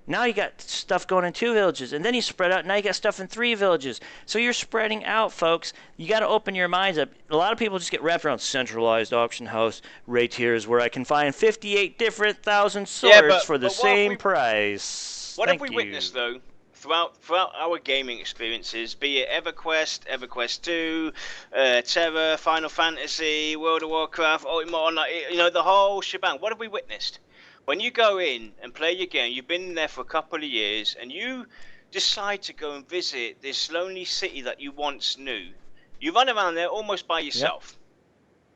Now you got stuff going in 2 villages, and then you spread out. Now you got stuff in 3 villages. So you're spreading out, folks. You got to open your minds up. A lot of people just get wrapped around centralized auction house right here is where I can find 58 different thousand swords for the same price. What have we witnessed though throughout our gaming experiences? Be it EverQuest, EverQuest 2, Terra, Final Fantasy, World of Warcraft, Ultima Online, you know, the whole shebang. What have we witnessed? When you go in and play your game, you've been there for a couple of years, and you decide to go and visit this lonely city that you once knew. You run around there almost by yourself.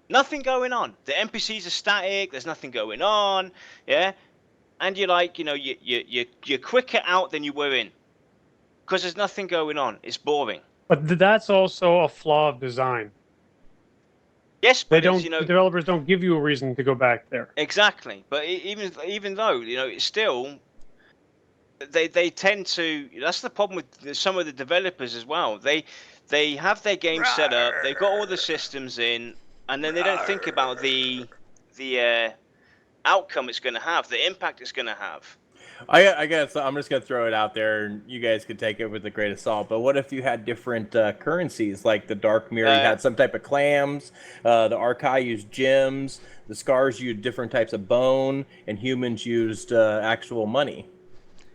Yep. Nothing going on. The NPCs are static. There's nothing going on. Yeah, and you're like, you know, you're quicker out than you were in because there's nothing going on. It's boring. But that's also a flaw of design. Yes, but the developers don't give you a reason to go back there. Exactly, but even though, you know, it's still, they tend to. That's the problem with some of the developers as well. They have their game set up, they've got all the systems in, and then they don't think about the outcome it's going to have, the impact it's going to have. I guess I'm just gonna throw it out there, and you guys could take it with a grain of salt. But what if you had different currencies, like the Dark Mirror? You had some type of clams. The Archai used gems. The Scars used different types of bone, and humans used actual money.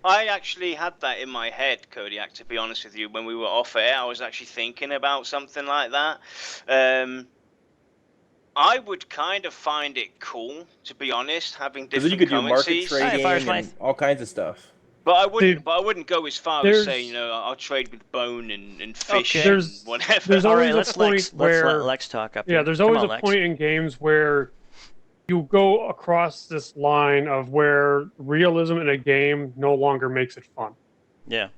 I actually had that in my head, Kodiak. To be honest with you, when we were off air, I was actually thinking about something like that. I would kind of find it cool, to be honest, having different you could currencies. do market trading and all kinds of stuff. But I wouldn't go as far as saying, you know, I'll trade with bone and fish and whatever. There's always let's let Lex talk up here. Yeah, there's always a point in games where you go across this line of where realism in a game no longer makes it fun. Yeah.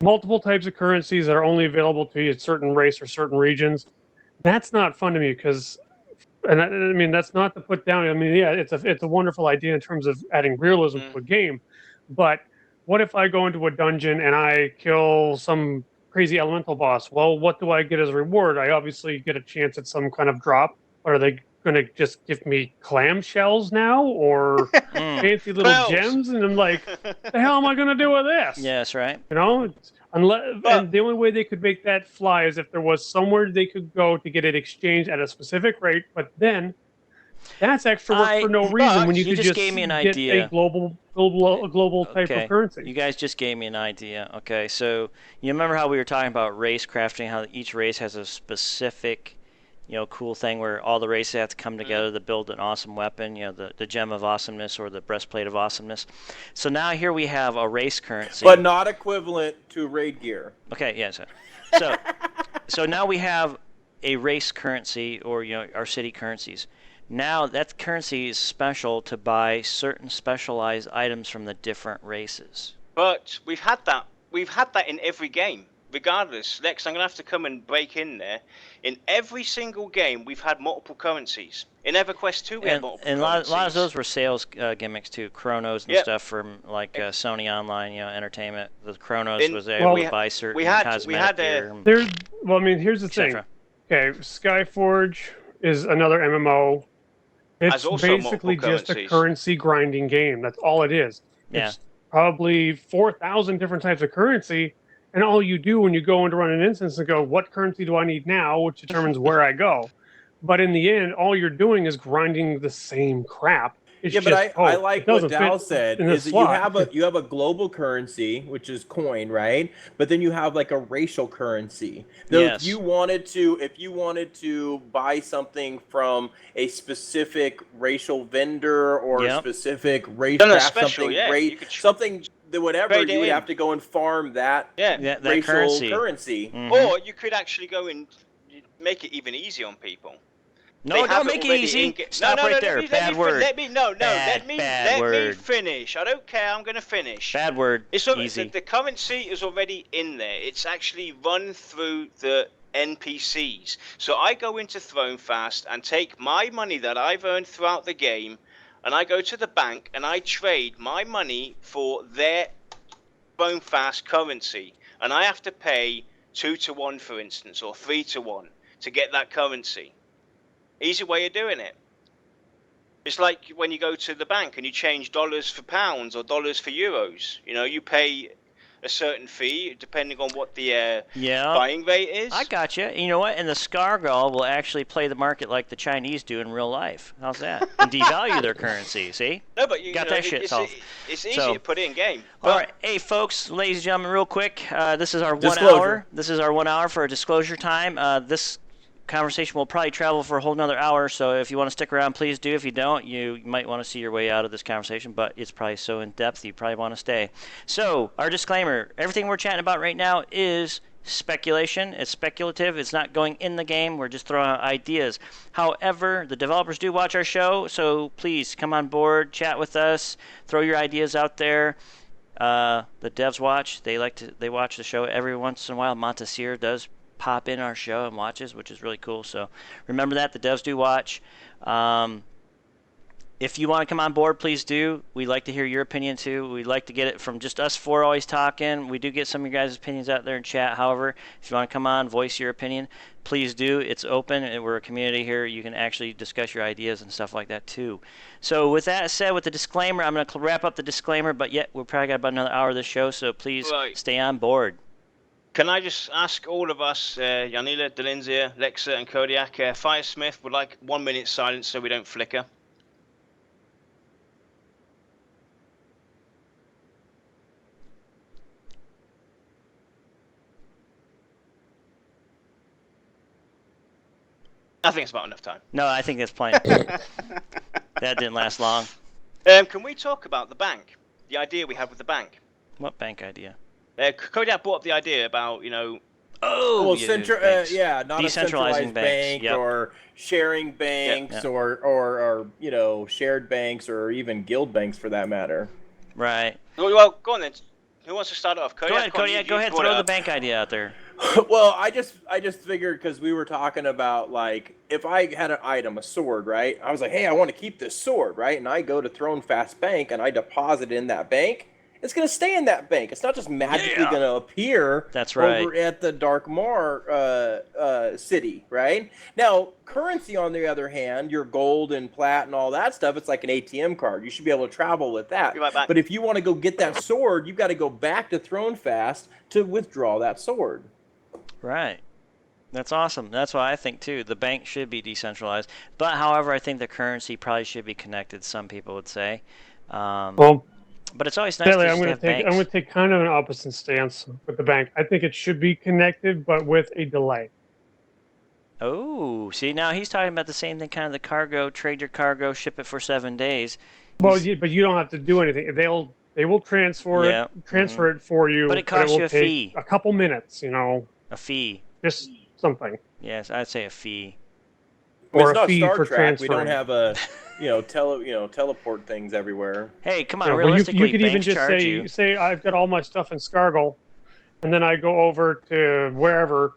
Multiple types of currencies that are only available to you at certain race or certain regions. That's not fun to me because... And I mean, that's not to put down. I mean, yeah, it's a wonderful idea in terms of adding realism to a game. But what if I go into a dungeon and I kill some crazy elemental boss? Well, what do I get as a reward? I obviously get a chance at some kind of drop. Are they going to just give me clam shells now or fancy little gems? And I'm like, the hell am I going to do with this? Yes, right. You know, and the only way they could make that fly is if there was somewhere they could go to get it exchanged at a specific rate. But then that's extra work for no reason when you could just gave me an get idea. a global type of currency. You guys just gave me an idea. Okay, so you remember how we were talking about race crafting, how each race has a specific, you know, cool thing where all the races have to come together to build an awesome weapon, you know, the gem of awesomeness or the breastplate of awesomeness. So now here we have a race currency. But not equivalent to raid gear. Okay, yes. So now we have a race currency or, you know, our city currencies. Now that currency is special to buy certain specialized items from the different races. But we've had that in every game. Regardless, Lex, I'm going to have to come and break in there. In every single game, we've had multiple currencies. In EverQuest 2, we had multiple currencies. And a lot of those were sales gimmicks too. Chronos and stuff from like Sony Online, you know, entertainment. The Chronos was able to buy certain cosmetic gear. Well, I mean, here's the thing. Okay, Skyforge is another MMO. It's basically just a currency grinding game. That's all it is. Yeah. It's probably 4,000 different types of currency. And all you do when you go in to run an instance and go, what currency do I need now, which determines where I go. But in the end, all you're doing is grinding the same crap. It's but I like what Dow said is that you have a global currency, which is coin, right? But then you have like a racial currency. If you wanted to buy something from a specific racial vendor or a specific race, something whatever, you would have to go and farm that racial currency. Mm-hmm. Or you could actually go and make it even easier on people. No, don't make it easy. Stop right there. Bad word. Let me finish. I don't care. I'm going to finish. Bad word. Easy. The currency is already in there. It's actually run through the NPCs. So I go into ThroneFast and take my money that I've earned throughout the game, and I go to the bank and I trade my money for their ThroneFast currency, and I have to pay 2 to 1, for instance, or 3 to 1. to get that currency. Easy way of doing it. It's like when you go to the bank and you change dollars for pounds or dollars for euros. You know, you pay a certain fee depending on what the buying rate is. I got you. You know what? And the Scargal will actually play the market like the Chinese do in real life. How's that? And devalue their currency. See? No, but you got know, that shit solved. It's easy to put in game. All right, hey folks, ladies and gentlemen, real quick. This is our 1 Disclosure. hour. This is our 1 hour for a disclosure time. This conversation will probably travel for a whole nother hour, so if you want to stick around, please do. If you don't, you might want to see your way out of this conversation, but it's probably so in depth you probably want to stay. So our disclaimer, everything we're chatting about right now is speculation. It's speculative. It's not going in the game. We're just throwing out ideas. However, the developers do watch our show, so please come on board, chat with us, throw your ideas out there. The devs watch. They watch the show every once in a while. Montesir does pop in our show and watches, which is really cool. So remember that the devs do watch. If you want to come on board, please do. We'd like to hear your opinion too. We'd like to get it from just us four always talking. We do get some of your guys' opinions out there in chat. However, if you want to come on, voice your opinion, please do. It's open, and we're a community here. You can actually discuss your ideas and stuff like that too. So with that said, with the disclaimer, I'm going to wrap up the disclaimer, but yet we've probably got about another hour of this show, so please stay on board. Can I just ask all of us, Janila, Delinzia, Lexa, and Kodiak, Firesmith would like 1 minute silence so we don't flicker? I think it's about enough time. No, I think that's plenty. That didn't last long. Can we talk about the bank? The idea we have with the bank? What bank idea? Kodiak brought up the idea about, not Decentralizing a centralized bank Yep. or sharing banks Yep. or shared banks or even guild banks for that matter. Right. Well, go on then. Who wants to start off? Kodiak, Go ahead, throw the bank idea out there. Well, I just figured because we were talking about like if I had an item, a sword, right? I was like, hey, I want to keep this sword, right? And I go to Thronefast Bank and I deposit it in that bank. It's going to stay in that bank. It's not just magically going to appear That's right. over at the Dark Mar city, right? Now, currency, on the other hand, your gold and plat and all that stuff, it's like an ATM card. You should be able to travel with that. Be right back. But if you want to go get that sword, you've got to go back to Thronefast to withdraw that sword. Right. That's awesome. That's what I think too. The bank should be decentralized. But however, I think the currency probably should be connected, some people would say. But it's always nice Bailey, to I'm have going banks. to take kind of an opposite stance with the bank. I think it should be connected, but with a delay. Oh, see, now he's talking about the same thing, kind of the cargo, trade your cargo, ship it for 7 days. Well, but you don't have to do anything. They will transfer it for you. But it costs you a fee. A couple minutes, A fee. just something. Yes, I'd say a fee. Or it's a not fee Star for Trek. We transferring. don't have a teleport things everywhere. Hey, come on, Well, realistically, you could even banks just charge say I've got all my stuff in Scargal, and then I go over to wherever,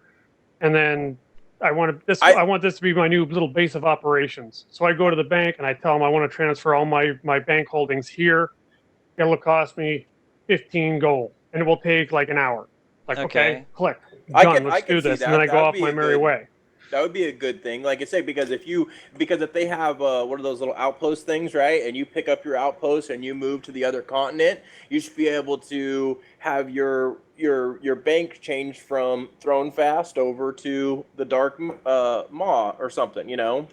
and then I want this to be my new little base of operations. So I go to the bank and I tell them I want to transfer all my bank holdings here. It'll cost me 15 gold, and it will take like an hour. Like okay click, done. Let's do this, and then I go off my merry way. That would be a good thing, like I say, because if they have one of those little outpost things, right, and you pick up your outpost and you move to the other continent, you should be able to have your bank changed from Thronefast over to the Dark Maw or something, or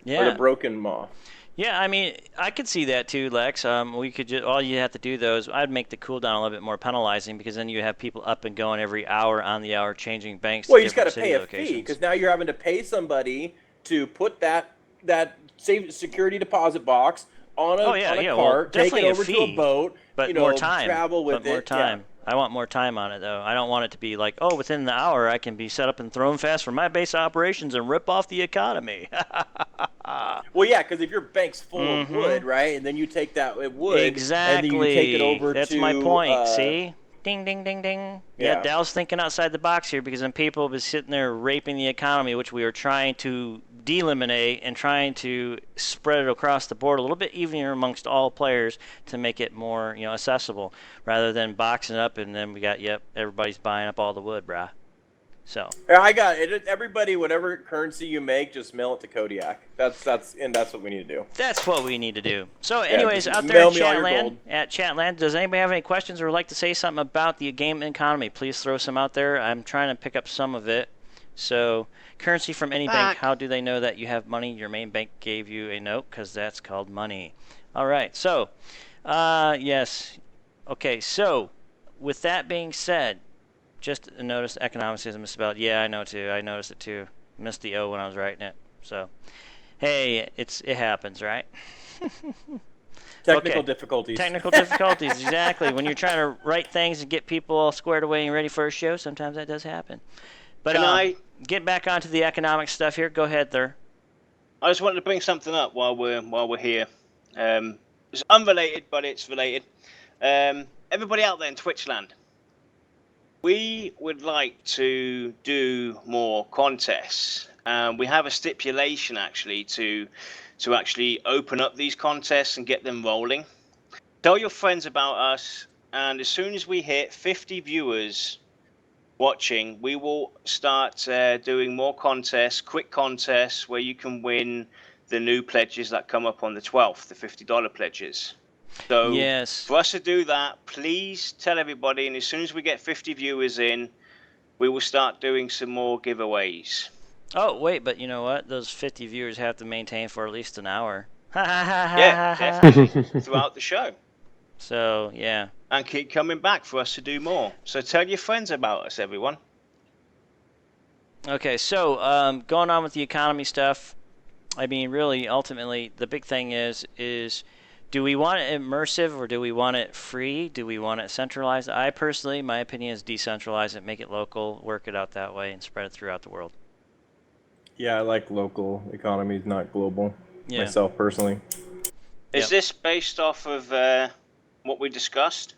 the Broken Maw. Yeah, I mean, I could see that too, Lex. We could just all you have to do though is I'd make the cooldown a little bit more penalizing because then you have people up and going every hour on the hour changing banks. Well, to you just got to different pay city a fee locations. because now you're having to pay somebody to put that safe security deposit box on a cart, take it over to a boat, but more time, travel with more time. Yeah. I want more time on it though. I don't want it to be like, oh, within the hour I can be set up in Thronefast for my base operations and rip off the economy. Well, yeah, because if your bank's full of wood, right, and then you take that wood, exactly. and then you take it over That's to... my point, see? Ding, ding, ding, ding. Yeah, Dow's thinking outside the box here because then people have been sitting there raping the economy, which we are trying to eliminate and trying to spread it across the board a little bit evenlier amongst all players to make it more, accessible rather than boxing it up and then we got, everybody's buying up all the wood, brah. So. Yeah, I got it. Everybody, whatever currency you make, just mail it to Kodiak. That's what we need to do. That's what we need to do. So, Yeah, anyways, just out there mail in me all your gold. Chatland, does anybody have any questions or would like to say something about the game economy? Please throw some out there. I'm trying to pick up some of it. So, currency from any bank. How do they know that you have money? Your main bank gave you a note because that's called money. All right. So, yes. Okay. So, with that being said, just notice economics is misspelled. Yeah, I know too. I noticed it too. Missed the O when I was writing it. So, hey, it happens, right? Technical difficulties. Technical difficulties, exactly. When you're trying to write things and get people all squared away and ready for a show, sometimes that does happen. But Can I get back onto the economic stuff here? Go ahead, there. I just wanted to bring something up while we're here. It's unrelated, but it's related. Everybody out there in Twitch land, we would like to do more contests. We have a stipulation actually to actually open up these contests and get them rolling. Tell your friends about us, and as soon as we hit 50 viewers watching, we will start doing more contests, quick contests, where you can win the new pledges that come up on the 12th, the $50 pledges. So yes, for us to do that, please tell everybody, and as soon as we get 50 viewers in, we will start doing some more giveaways. Oh, wait, but you know what? Those 50 viewers have to maintain for at least an hour. Yeah, definitely, throughout the show. So, yeah. And keep coming back for us to do more. So tell your friends about us, everyone. Okay, so going on with the economy stuff, I mean, really, ultimately, the big thing is do we want it immersive or do we want it free? Do we want it centralized? I personally, my opinion is decentralize it, make it local, work it out that way, and spread it throughout the world. Yeah, I like local economies, not global. Yeah. Myself personally. Is this based off of what we discussed?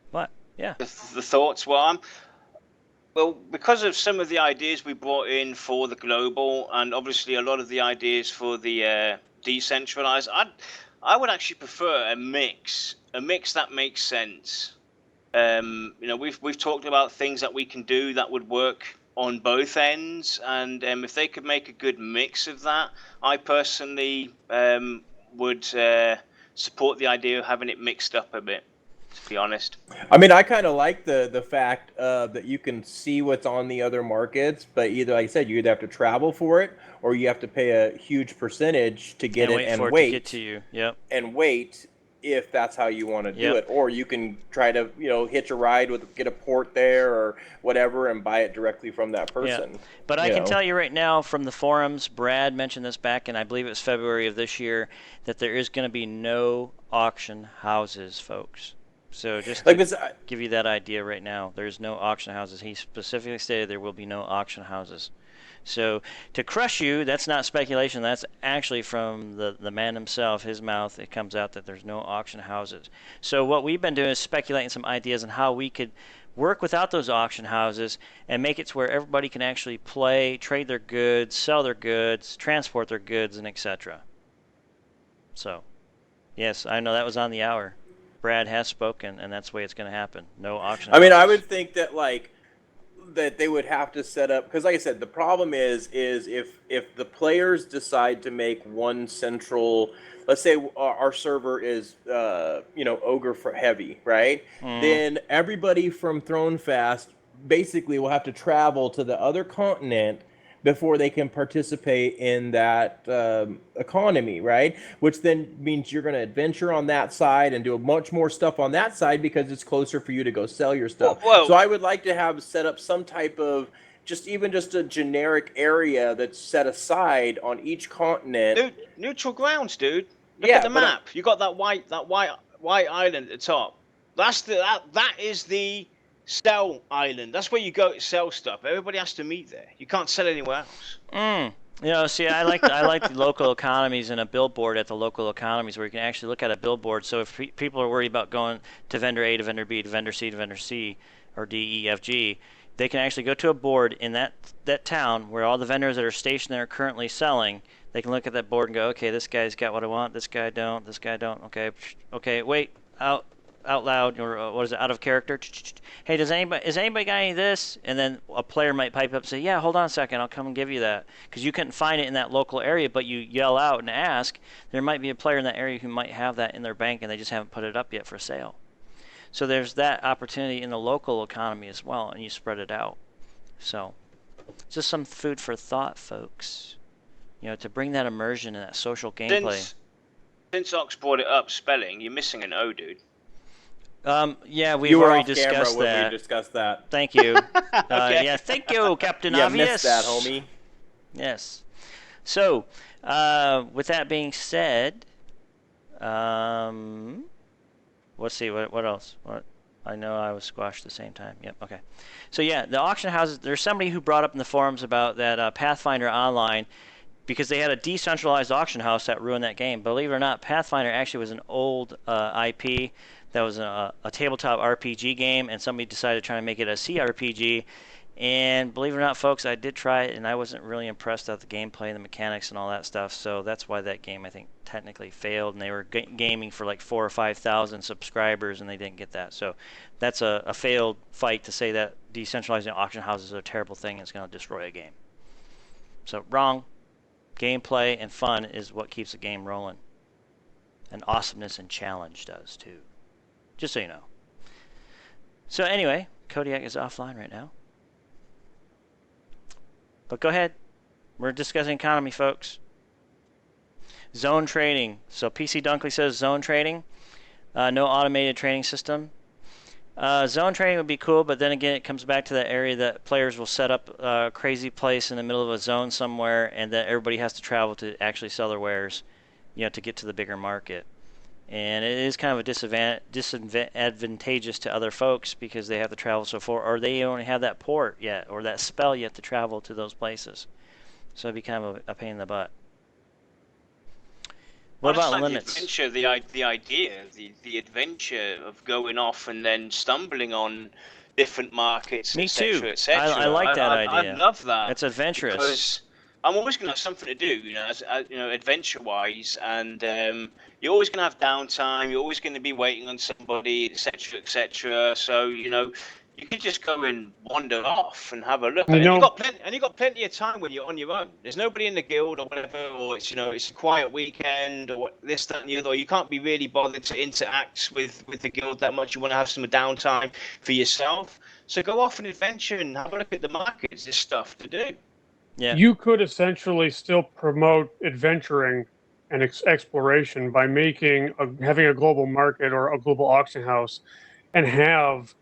What? Yeah. The thoughts were well, because of some of the ideas we brought in for the global, and obviously a lot of the ideas for the decentralized, I would actually prefer a mix that makes sense. You know, we've talked about things that we can do that would work on both ends, and if they could make a good mix of that, I personally would support the idea of having it mixed up a bit, to be honest. I mean, I kind of like the fact that you can see what's on the other markets, but either, like I said, you either have to travel for it or you have to pay a huge percentage to get it and wait to get to you. Yep. And wait if that's how you want to do it, or you can try to hitch a ride get a port there or whatever and buy it directly from that person. Yeah. But I can tell you right now from the forums, Brad mentioned this back in, I believe it was February of this year, that there is going to be no auction houses, folks. So just to give you that idea right now, there's no auction houses. He specifically stated there will be no auction houses. So to crush you, that's not speculation. That's actually from the man himself, his mouth. It comes out that there's no auction houses. So what we've been doing is speculating some ideas on how we could work without those auction houses and make it to where everybody can actually play, trade their goods, sell their goods, transport their goods, and etc. So, yes, I know that was on the hour. Brad has spoken, and that's the way it's going to happen. No auction houses. I mean, I would think that that they would have to set up, because like I said, the problem is if the players decide to make one central, let's say our server is ogre for heavy, right? Then everybody from Thronefast basically will have to travel to the other continent before they can participate in that economy, right? Which then means you're going to adventure on that side and do much more stuff on that side because it's closer for you to go sell your stuff. Whoa. So I would like to have set up some type of just a generic area that's set aside on each continent. Dude, neutral grounds, dude. Look at the map. You got that white island at the top. That is the sell island. That's where you go to sell stuff. Everybody has to meet there. You can't sell anywhere else. See, I like the local economies and a billboard at the local economies where you can actually look at a billboard. So if people are worried about going to vendor A to vendor B to vendor C to vendor C or D, E, F, G, they can actually go to a board in that town where all the vendors that are stationed there are currently selling. They can look at that board and go, okay, this guy's got what I want. This guy don't. This guy don't. Okay, wait, out. out loud, or what is it, out of character. Hey, is anybody got any of this? And then a player might pipe up and say, yeah, hold on a second, I'll come and give you that. Because you couldn't find it in that local area, but you yell out and ask, there might be a player in that area who might have that in their bank and they just haven't put it up yet for sale. So there's that opportunity in the local economy as well, and you spread it out. So just some food for thought, folks. To bring that immersion and that social gameplay. Since Ox brought it up, spelling, you're missing an O, dude. Yeah, we've already discussed that. We discussed that. Thank you. Okay. Yeah, thank you, Captain Yeah, Obvious. missed that, homie. Yes. So, with that being said, let's see, what else? I know I was squashed at the same time. Yep, okay. So yeah, the auction houses, there's somebody who brought up in the forums about that Pathfinder Online, because they had a decentralized auction house that ruined that game. Believe it or not, Pathfinder actually was an old IP that was a tabletop RPG game, and somebody decided to try to make it a CRPG. And believe it or not, folks, I did try it, and I wasn't really impressed with the gameplay and the mechanics and all that stuff. So that's why that game, I think, technically failed. And they were gaming for like 4,000 or 5,000 subscribers, and they didn't get that. So that's a failed fight to say that decentralizing auction houses is a terrible thing and it's going to destroy a game. So wrong. Gameplay and fun is what keeps the game rolling. And awesomeness and challenge does too. Just so you know. So anyway, Kodiak is offline right now. But go ahead. We're discussing economy, folks. Zone trading. So PC Dunkley says zone trading. No automated trading system. Zone trading would be cool, but then again, it comes back to that area that players will set up a crazy place in the middle of a zone somewhere, and that everybody has to travel to actually sell their wares, to get to the bigger market. And it is kind of a disadvantageous to other folks because they have to travel so far, or they don't have that port yet, or that spell yet to travel to those places. So it'd be kind of a pain in the butt. What about limits? The adventure, the idea, the adventure of going off and then stumbling on different markets, Me too. Et cetera. I like that idea. I love that. It's adventurous. Because I'm always going to have something to do, adventure-wise, and you're always going to have downtime. You're always going to be waiting on somebody, etc., etc. So you could just go and wander off and have a look. And you've got plenty of time when you're on your own. There's nobody in the guild or whatever, or it's it's a quiet weekend or this, that, and the other. Or you can't be really bothered to interact with the guild that much. You want to have some downtime for yourself. So go off and adventure and have a look at the markets. There's stuff to do. Yeah. You could essentially still promote adventuring and exploration by having a global market or a global auction house, and have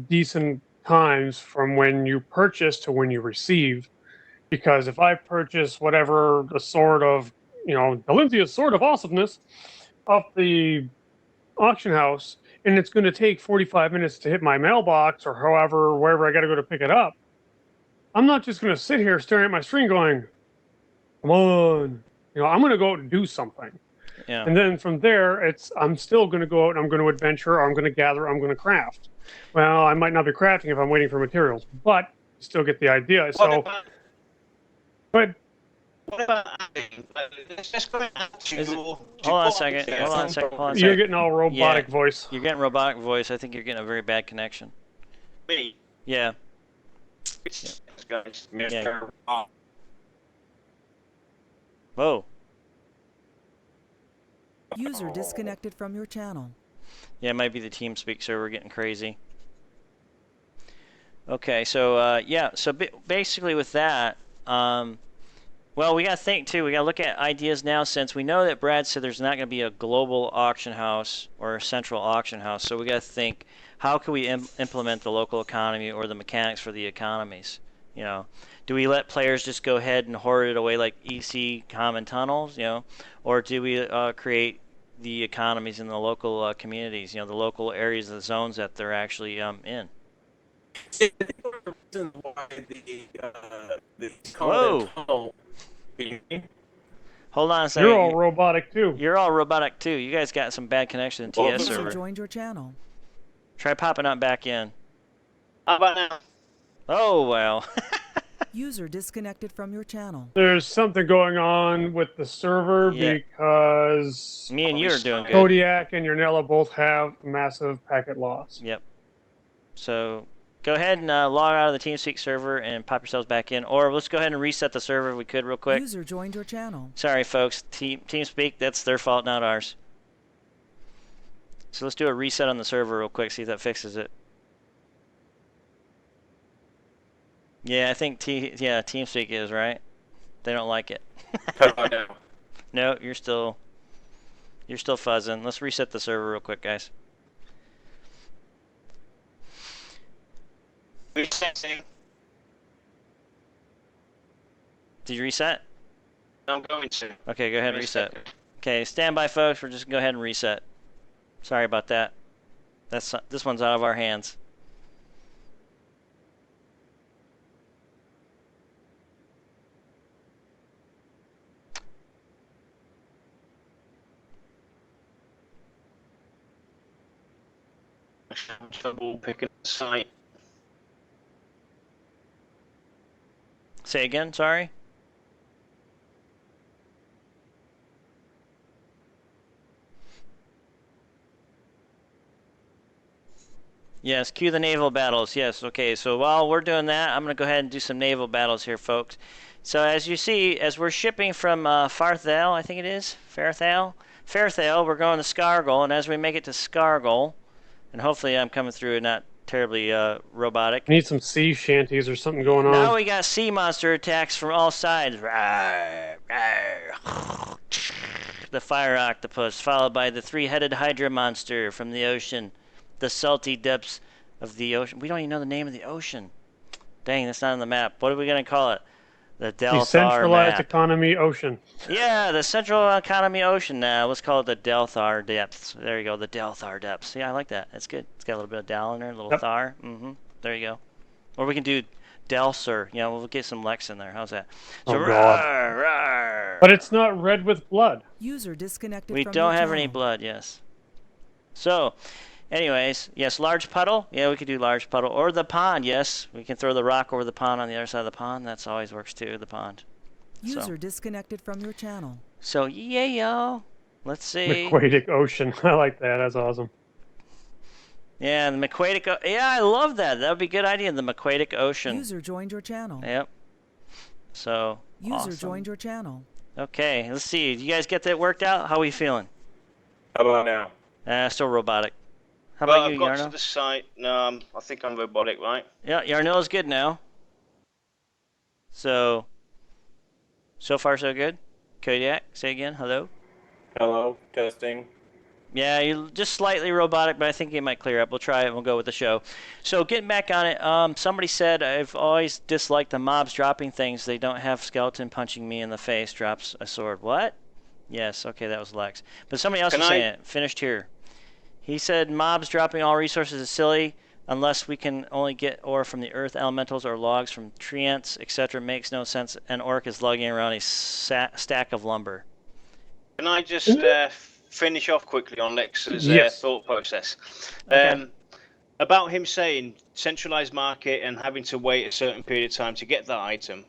decent times from when you purchase to when you receive. Because if I purchase whatever the sword of, Valenzia's sword of awesomeness off the auction house, and it's going to take 45 minutes to hit my mailbox or wherever I got to go to pick it up, I'm not just going to sit here staring at my screen going, come on, I'm going to go out and do something. Yeah. And then from there, I'm still going to go out and I'm going to adventure, or I'm going to gather, I'm going to craft. Well, I might not be crafting if I'm waiting for materials, but you still get the idea. What But about adding? Let's go add to Hold on a second. You're getting all robotic voice. You're getting robotic voice. I think you're getting a very bad connection. Me. Yeah. Guys. Yeah. Whoa. User disconnected from your channel. Yeah, it might be the TeamSpeak server getting crazy. Okay, so basically with that, well, we got to think too. We got to look at ideas now, since we know that Brad said there's not going to be a global auction house or a central auction house. So we got to think, how can we implement the local economy or the mechanics for the economies? Do we let players just go ahead and hoard it away like EC common tunnels? Or do we create the economies in the local communities? The local areas, the zones that they're actually in. Whoa! Hold on a second. You're all robotic too. You're all robotic too. You guys got some bad connection in TS User server. joined your channel. Try popping on back in. How about now? Oh well. User disconnected from your channel. There's something going on with the server Yeah. because Me and you are doing good. Kodiak and Yarnella both have massive packet loss. Yep. So go ahead and log out of the TeamSpeak server and pop yourselves back in. Or let's go ahead and reset the server if we could real quick. User joined your channel. Sorry, folks. TeamSpeak, that's their fault, not ours. So let's do a reset on the server real quick, see if that fixes it. Yeah, I think TeamSpeak is, right? They don't like it. How about now? No, you're still fuzzing. Let's reset the server real quick, guys. Resetting. Did you reset? I'm going to. Okay, go ahead and reset. Okay, stand by, folks. We're just going to go ahead and reset. Sorry about that. This one's out of our hands. I'm having trouble picking the site. Say again, sorry? Yes, cue the naval battles. Yes, okay. So while we're doing that, I'm going to go ahead and do some naval battles here, folks. So as you see, as we're shipping from Farthale, I think it is, Fairthale, we're going to Scargol, and as we make it to Scargol, and hopefully I'm coming through not terribly robotic. Need some sea shanties or something going on. Now we got sea monster attacks from all sides. Rawr, rawr. The fire octopus, followed by the three-headed hydra monster from the ocean. The salty depths of the ocean. We don't even know the name of the ocean. Dang, that's not on the map. What are we going to call it? The Delthar Decentralized map. economy ocean. Yeah, the Central Economy Ocean now. Let's call it the Delthar depths. There you go, the Delthar depths. Yeah, I like that. That's good. It's got a little bit of Dal in there, a little Yep. Thar. There you go. Or we can do Delsur. You know, we'll get some Lex in there. How's that? So, Oh, God. rawr, rawr. But it's not red with blood. User disconnected We from don't your have any channel. blood, yes. So, anyways, yes, large puddle. Yeah, we could do large puddle. Or the pond, yes. We can throw the rock over the pond on the other side of the pond. That always works too, the pond. User disconnected from your channel. So, yeah, yo. Let's see. Aquatic ocean. I like that. That's awesome. Yeah, the Aquatic. Yeah, I love that. That would be a good idea. The Aquatic Ocean. User joined your channel. Yep. So. User awesome. joined your channel. Okay, let's see. You guys get that worked out? How are we feeling? How about now? Still robotic. How Well, about you, I've got Yarno? to the site. No, I think I'm robotic, right? Yeah, Yarno's good now. So far so good. Kodiak, say again. Hello. Hello, testing. Yeah, you're just slightly robotic, but I think it might clear up. We'll try it and we'll go with the show. So getting back on it, somebody said, I've always disliked the mobs dropping things. They don't have skeleton punching me in the face, drops a sword. What? Yes, okay, that was Lex. But somebody else was saying it. Finished here. He said mobs dropping all resources is silly unless we can only get ore from the earth elementals or logs from tree ants, etc. Makes no sense. An orc is lugging around a stack of lumber. Can I just finish off quickly on Lex's Yes. thought process? Okay. About him saying centralized market and having to wait a certain period of time to get that item.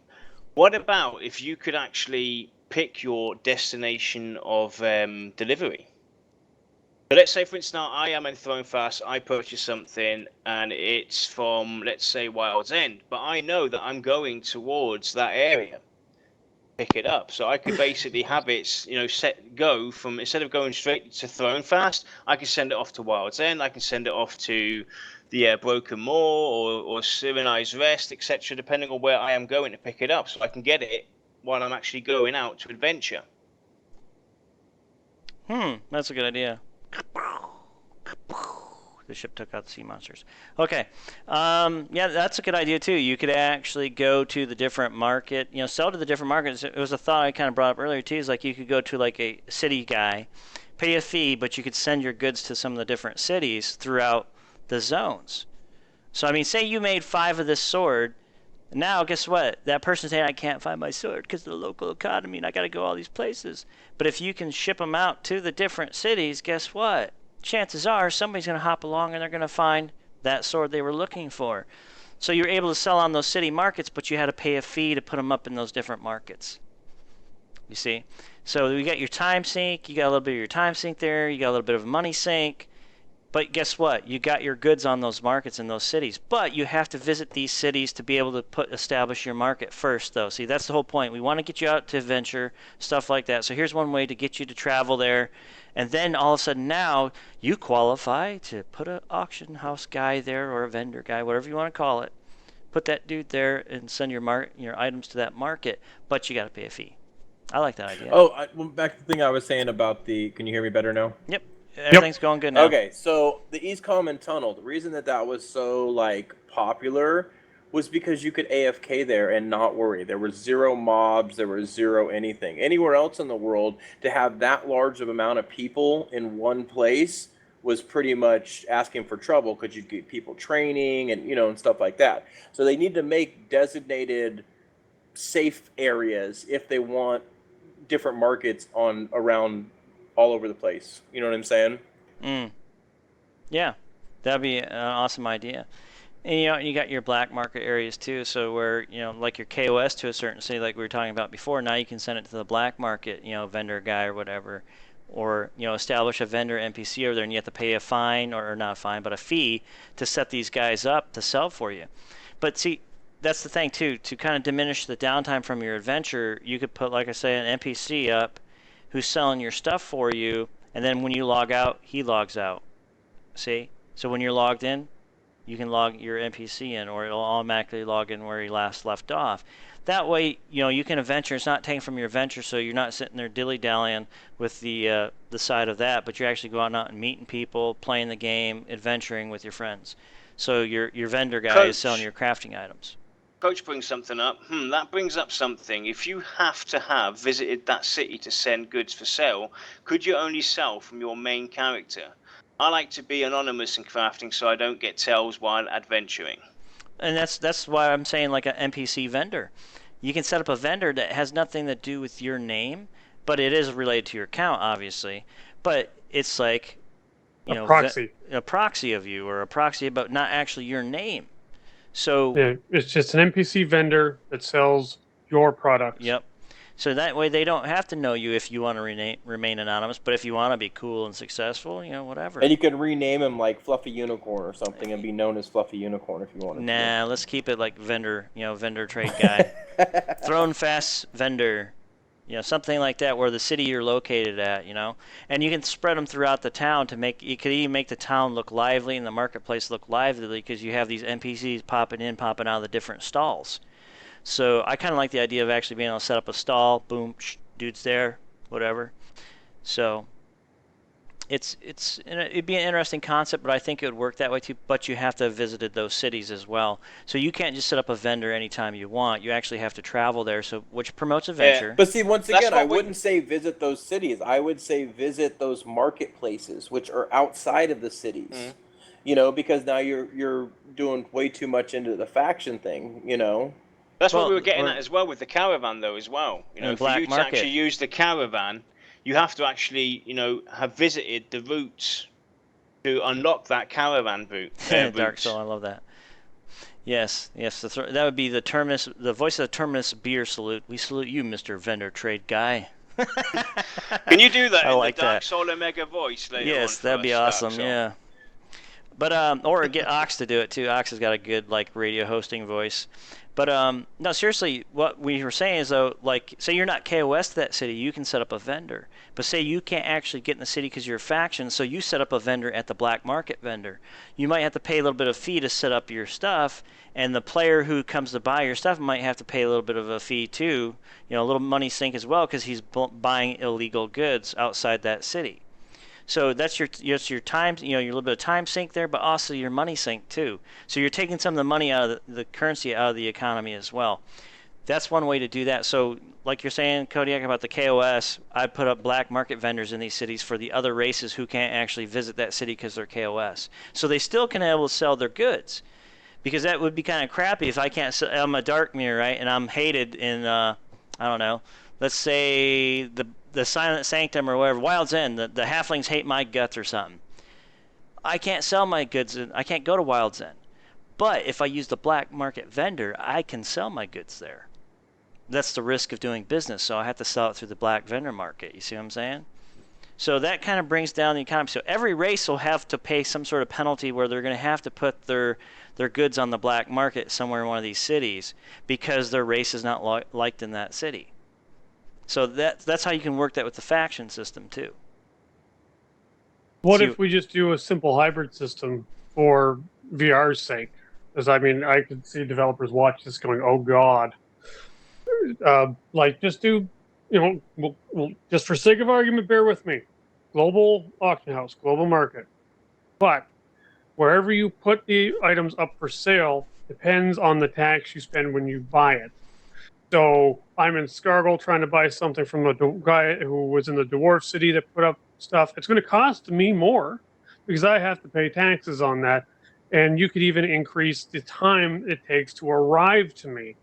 What about if you could actually pick your destination of delivery? So let's say, for instance, now I am in Throne Fast, I purchase something, and it's from, let's say, Wild's End, but I know that I'm going towards that area. Pick it up, so I could basically have it, go from, instead of going straight to Throne Fast, I can send it off to Wild's End, I can send it off to the Broken Moor or Cyrenized Rest, etc., depending on where I am going to pick it up, so I can get it while I'm actually going out to adventure. That's a good idea. The ship took out the sea monsters. Okay. Yeah, that's a good idea too. You could actually go to the different market, sell to the different markets. It was a thought I kind of brought up earlier too, is like you could go to like a city guy, pay a fee, but you could send your goods to some of the different cities throughout the zones. So, I mean, say you made 5 of this sword. Now, guess what? That person's saying, I can't find my sword because of the local economy and I got to go all these places. But if you can ship them out to the different cities, guess what? Chances are somebody's going to hop along and they're going to find that sword they were looking for. So you're able to sell on those city markets, but you had to pay a fee to put them up in those different markets. You see? So you got your time sink, you got a little bit of your time sink there, you got a little bit of a money sink, but guess what? You got your goods on those markets in those cities. But you have to visit these cities to be able to establish your market first, though. See, that's the whole point. We want to get you out to adventure, stuff like that. So here's one way to get you to travel there. And then all of a sudden now you qualify to put an auction house guy there or a vendor guy, whatever you want to call it. Put that dude there and send your items to that market, but you got to pay a fee. I like that idea. Oh, well, back to the thing I was saying about the. Can you hear me better now? Yep. Everything's going good now. Okay, so the East Common Tunnel, the reason that was so like popular was because you could AFK there and not worry. There were zero mobs, there was zero anything. Anywhere else in the world, to have that large of amount of people in one place was pretty much asking for trouble, because you'd get people training and and stuff like that. So they need to make designated safe areas if they want different markets on around all over the place. You know what I'm saying? Yeah, that'd be an awesome idea. And you got your black market areas too, so where like your KOS to a certain city, like we were talking about before, now you can send it to the black market, vendor guy or whatever, or establish a vendor NPC over there, and you have to pay a fine, or not a fine, but a fee to set these guys up to sell for you. But see, that's the thing too, to kind of diminish the downtime from your adventure, you could put, like I say, an NPC up who's selling your stuff for you, and then when you log out, he logs out. See? So when you're logged in, you can log your NPC in, or it'll automatically log in where he last left off. That way, you can adventure. It's not taken from your adventure, so you're not sitting there dilly-dallying with the side of that, but you're actually going out and meeting people, playing the game, adventuring with your friends. So your vendor guy is selling your crafting items. Coach brings something up. That brings up something. If you have to have visited that city to send goods for sale, could you only sell from your main character? I like to be anonymous in crafting so I don't get tells while adventuring. And that's why I'm saying like an NPC vendor. You can set up a vendor that has nothing to do with your name, but it is related to your account, obviously. But it's like a proxy. A proxy of you, or a proxy about not actually your name. So yeah, it's just an NPC vendor that sells your products. Yep. So that way they don't have to know you if you want to remain anonymous, but if you want to be cool and successful, whatever. And you could rename him like Fluffy Unicorn or something and be known as Fluffy Unicorn if you wanted to. Nah, let's keep it like vendor, vendor trade guy. Thrown fast vendor. Something like that, where the city you're located at, and you can spread them throughout the town you could even make the town look lively and the marketplace look lively, because you have these NPCs popping in, popping out of the different stalls. So I kind of like the idea of actually being able to set up a stall, boom, dude's there, whatever. So it'd be an interesting concept, but I think it would work that way too. But you have to have visited those cities as well. So you can't just set up a vendor anytime you want. You actually have to travel there, which promotes adventure. But see, once again, I wouldn't say visit those cities. I would say visit those marketplaces, which are outside of the cities. Because now you're doing way too much into the faction thing. That's what we were getting at as well with the caravan, though, as well. For you to actually use the caravan, you have to actually, have visited the routes to unlock that caravan route. Dark Soul, I love that. Yes. That would be the Terminus, the voice of the Terminus beer salute. We salute you, Mr. Vendor Trade Guy. Can you do that I in like the Dark that. Soul Omega voice later on? Yes, that'd be awesome. Yeah. But or get Ox to do it too. Ox has got a good radio hosting voice. But no, seriously, what we were saying is, though, say you're not KOS to that city, you can set up a vendor. But say you can't actually get in the city because you're a faction, so you set up a vendor at the black market vendor. You might have to pay a little bit of fee to set up your stuff, and the player who comes to buy your stuff might have to pay a little bit of a fee too, a little money sink as well, because he's buying illegal goods outside that city. So that's your time, your little bit of time sink there, but also your money sink too. So you're taking some of the money out of the currency out of the economy as well. That's one way to do that. So like you're saying, Kodiak, about the KOS, I put up black market vendors in these cities for the other races who can't actually visit that city because they're KOS. So they still can be able to sell their goods, because that would be kind of crappy if I can't sell. I'm a dark mirror, right? And I'm hated in, I don't know, let's say the Silent Sanctum or whatever, Wild's End, the halflings hate my guts or something. I can't sell my goods, I can't go to Wild's End. But if I use the black market vendor, I can sell my goods there. That's the risk of doing business, so I have to sell it through the black vendor market. You see what I'm saying? So that kind of brings down the economy. So every race will have to pay some sort of penalty where they're going to have to put their goods on the black market somewhere in one of these cities because their race is not liked in that city. So that's how you can work that with the faction system too. What if we just do a simple hybrid system for VR's sake? Because I mean, I could see developers watch this going, "Oh God!" Like, just do, we'll just for sake of argument, bear with me. Global auction house, global market, but wherever you put the items up for sale depends on the tax you spend when you buy it. So I'm in Scargle trying to buy something from a guy who was in the dwarf city that put up stuff. It's going to cost me more because I have to pay taxes on that. And you could even increase the time it takes to arrive to me.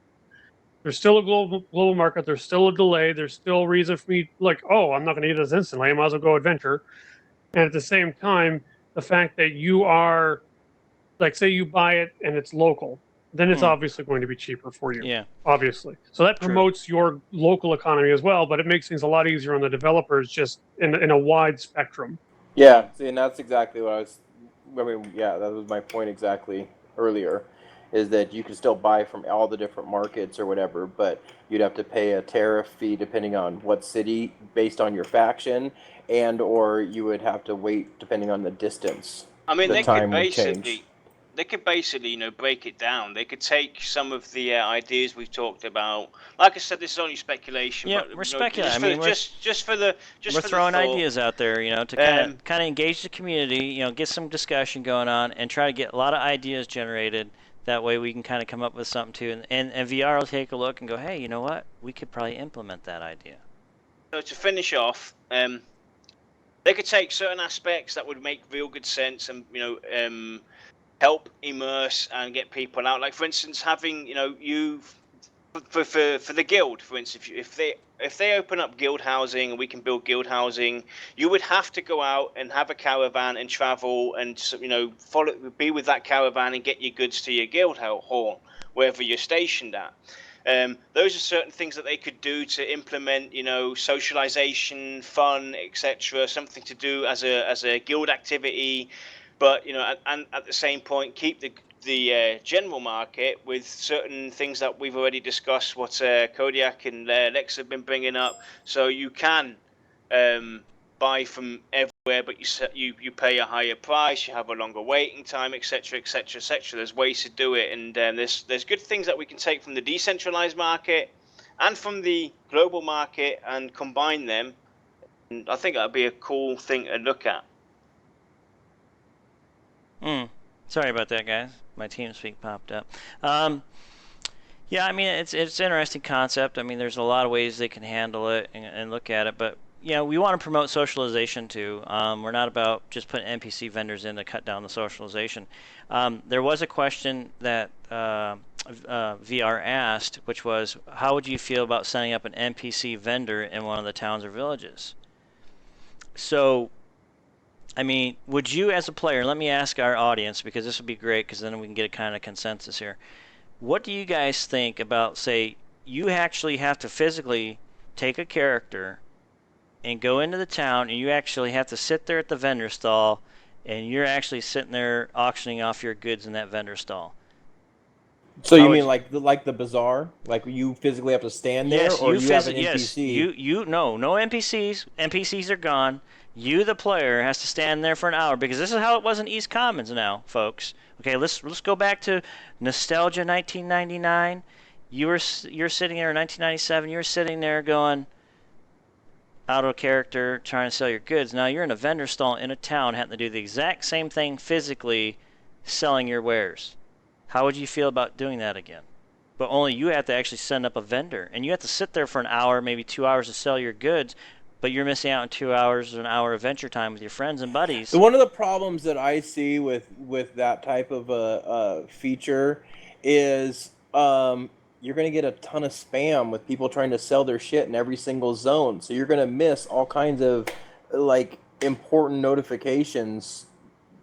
There's still a global market. There's still a delay. There's still a reason for me, like, oh, I'm not going to get this instantly. I might as well go adventure. And at the same time, the fact that you are, like, say you buy it and it's local, then it's obviously going to be cheaper for you. Yeah. Obviously. So that promotes your local economy as well, but it makes things a lot easier on the developers just in a wide spectrum. Yeah, see, and that's exactly what that was my point exactly earlier, is that you can still buy from all the different markets or whatever, but you'd have to pay a tariff fee depending on what city based on your faction, and or you would have to wait depending on the distance. I mean, they could basically, break it down. They could take some of the ideas we've talked about. Like I said, this is only speculation. Yeah, but, we're speculating. We're throwing ideas out there, to kind of engage the community, get some discussion going on, and try to get a lot of ideas generated. That way we can kind of come up with something too, and VR will take a look and go, hey, you know what? We could probably implement that idea. So to finish off, they could take certain aspects that would make real good sense and help immerse and get people out. Like, for instance, having for the guild, for instance, if they open up guild housing and we can build guild housing, you would have to go out and have a caravan and travel and be with that caravan and get your goods to your guild hall wherever you're stationed at. Those are certain things that they could do to implement, socialization, fun, etc. Something to do as a guild activity, but and at the same point keep the general market with certain things that we've already discussed. What Kodiak and Lex have been bringing up, so you can buy from everywhere, but you pay a higher price, you have a longer waiting time, etc., etc., etc. There's ways to do it, and there's good things that we can take from the decentralized market and from the global market and combine them. And I think that'd be a cool thing to look at. Sorry about that, guys. My TeamSpeak popped up. Yeah, I mean, it's an interesting concept. I mean, there's a lot of ways they can handle it and look at it, but we want to promote socialization too. We're not about just putting NPC vendors in to cut down the socialization. There was a question that VR asked, which was, how would you feel about setting up an NPC vendor in one of the towns or villages? So, I mean, would you as a player, let me ask our audience, because this would be great, because then we can get a kind of consensus here. What do you guys think about, say, you actually have to physically take a character and go into the town, and you actually have to sit there at the vendor stall, and you're actually sitting there auctioning off your goods in that vendor stall? So you mean like the bazaar? Like you physically have to stand there, or you have an NPC? Yes, no NPCs. NPCs are gone. You, the player, has to stand there for an hour, because this is how it was in East Commons now, folks. Okay, let's go back to nostalgia 1999. You're sitting there in 1997. You're sitting there going, out of character, trying to sell your goods. Now you're in a vendor stall in a town, having to do the exact same thing physically, selling your wares. How would you feel about doing that again? But only you have to actually send up a vendor, and you have to sit there for an hour, maybe 2 hours to sell your goods, but you're missing out on 2 hours or an hour of venture time with your friends and buddies. One of the problems that I see with that type of a feature is you're going to get a ton of spam with people trying to sell their shit in every single zone. So you're going to miss all kinds of like important notifications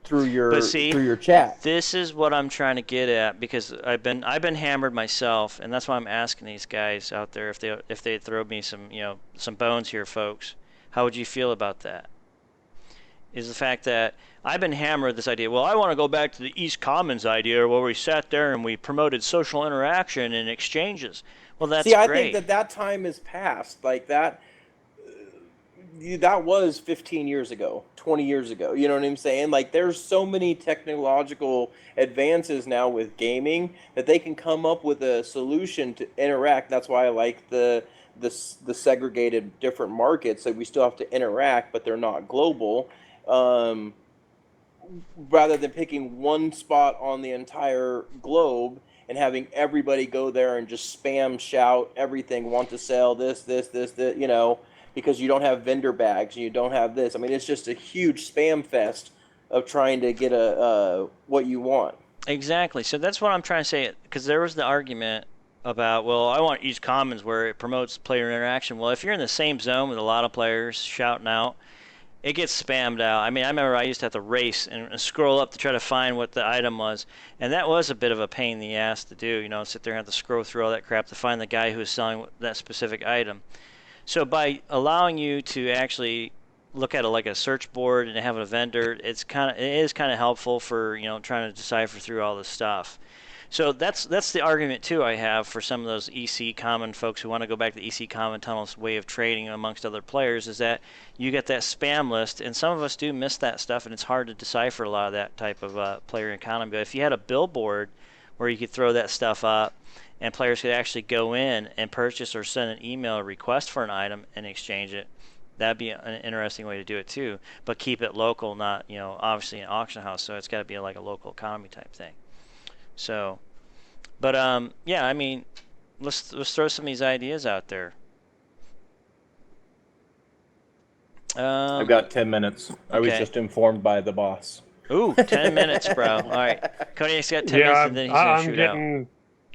through your But see, through your chat. this is what I'm trying to get at, because I've been hammered myself, and that's why I'm asking these guys out there if they throw me some bones here, folks. How would you feel about that? Is the fact that I've been hammered this idea. Well, I want to go back to the East Commons idea where we sat there and we promoted social interaction and exchanges. Well, that's See, I great. think that time is past. Like that was 15 years ago, 20 years ago. You know what I'm saying? Like there's so many technological advances now with gaming that they can come up with a solution to interact. That's why I like the segregated different markets that we still have to interact, but they're not global. Rather than picking one spot on the entire globe and having everybody go there and just spam, shout everything, want to sell this, you know, because you don't have vendor bags and you don't have this. I mean, it's just a huge spam fest of trying to get what you want. Exactly. So that's what I'm trying to say, because there was the argument about, well, I want East Commons where it promotes player interaction. Well, if you're in the same zone with a lot of players shouting out, it gets spammed out. I mean, I remember I used to have to race and scroll up to try to find what the item was, and that was a bit of a pain in the ass to do, you know, sit there and have to scroll through all that crap to find the guy who was selling that specific item. So by allowing you to actually look at it like a search board and have a vendor, it is kind of helpful for, you know, trying to decipher through all this stuff. So that's the argument too I have for some of those EC Common folks who want to go back to the EC Common Tunnel's way of trading amongst other players, is that you get that spam list, and some of us do miss that stuff, and it's hard to decipher a lot of that type of player economy. But if you had a billboard where you could throw that stuff up and players could actually go in and purchase or send an email request for an item and exchange it, that'd be an interesting way to do it too. But keep it local, not, you know, obviously an auction house, so it's got to be like a local economy type thing. So, but yeah, I mean, let's throw some of these ideas out there. I've got 10 minutes. I was just informed by the boss. Ooh, 10 minutes, bro. All right, Kodiak's got 10 minutes, and then he's gonna shoot out.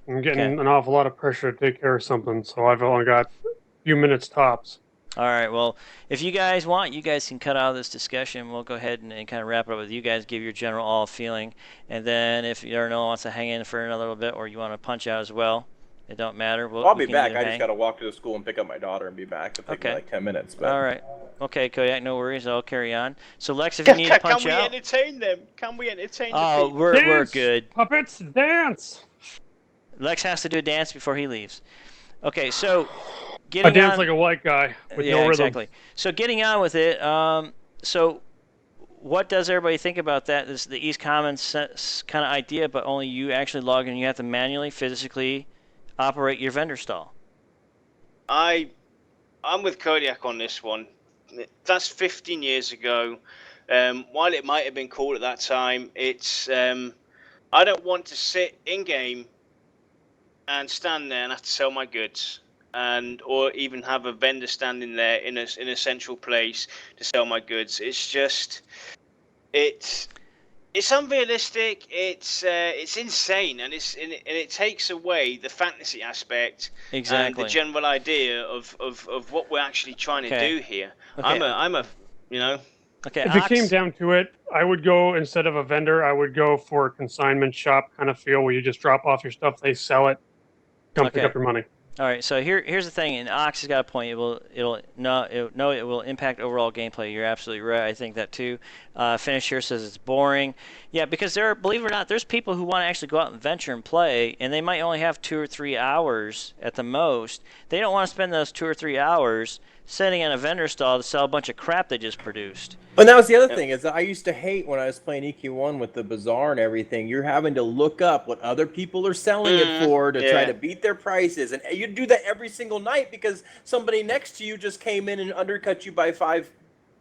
I'm getting an awful lot of pressure to take care of something, so I've only got a few minutes tops. All right, well, if you guys want, you guys can cut out of this discussion. We'll go ahead and kind of wrap it up with you guys, give your general all feeling, and then if Yarnell wants to hang in for another little bit, or you want to punch out as well, it don't matter. I'll be back. I just got to walk to the school and pick up my daughter and be back. It'll take me like 10 minutes. But... All right. Okay, Kodiak, no worries. I'll carry on. So, Lex, if you need to punch out... Can we entertain them? Can we entertain the people? Oh, we're good. Puppets, dance! Lex has to do a dance before he leaves. Okay, so... I dance like a white guy with no rhythm. Exactly. So getting on with it, so what does everybody think about that? This is the East Commons kind of idea, but only you actually log in. You have to manually, physically operate your vendor stall. I'm with Kodiak on this one. That's 15 years ago. While it might have been cool at that time, it's I don't want to sit in-game and stand there and have to sell my goods. Or even have a vendor standing there in a central place to sell my goods. It's just, it's unrealistic. It's insane, and it takes away the fantasy aspect and the general idea of what we're actually trying to do here. Okay. I'm a you know. Okay. If it came down to it, I would go, instead of a vendor, I would go for a consignment shop kind of feel where you just drop off your stuff, they sell it, come pick up your money. All right, so here's the thing, and Ox has got a point. It will impact overall gameplay. You're absolutely right. I think that too. Finish here says it's boring. Yeah, because believe it or not, there's people who want to actually go out and venture and play, and they might only have 2 or 3 hours at the most. They don't want to spend those 2 or 3 hours sitting in a vendor stall to sell a bunch of crap they just produced. But that was the other thing, is that I used to hate when I was playing EQ1 with the bazaar and everything. You're having to look up what other people are selling it for to try to beat their prices. And you do that every single night because somebody next to you just came in and undercut you by 5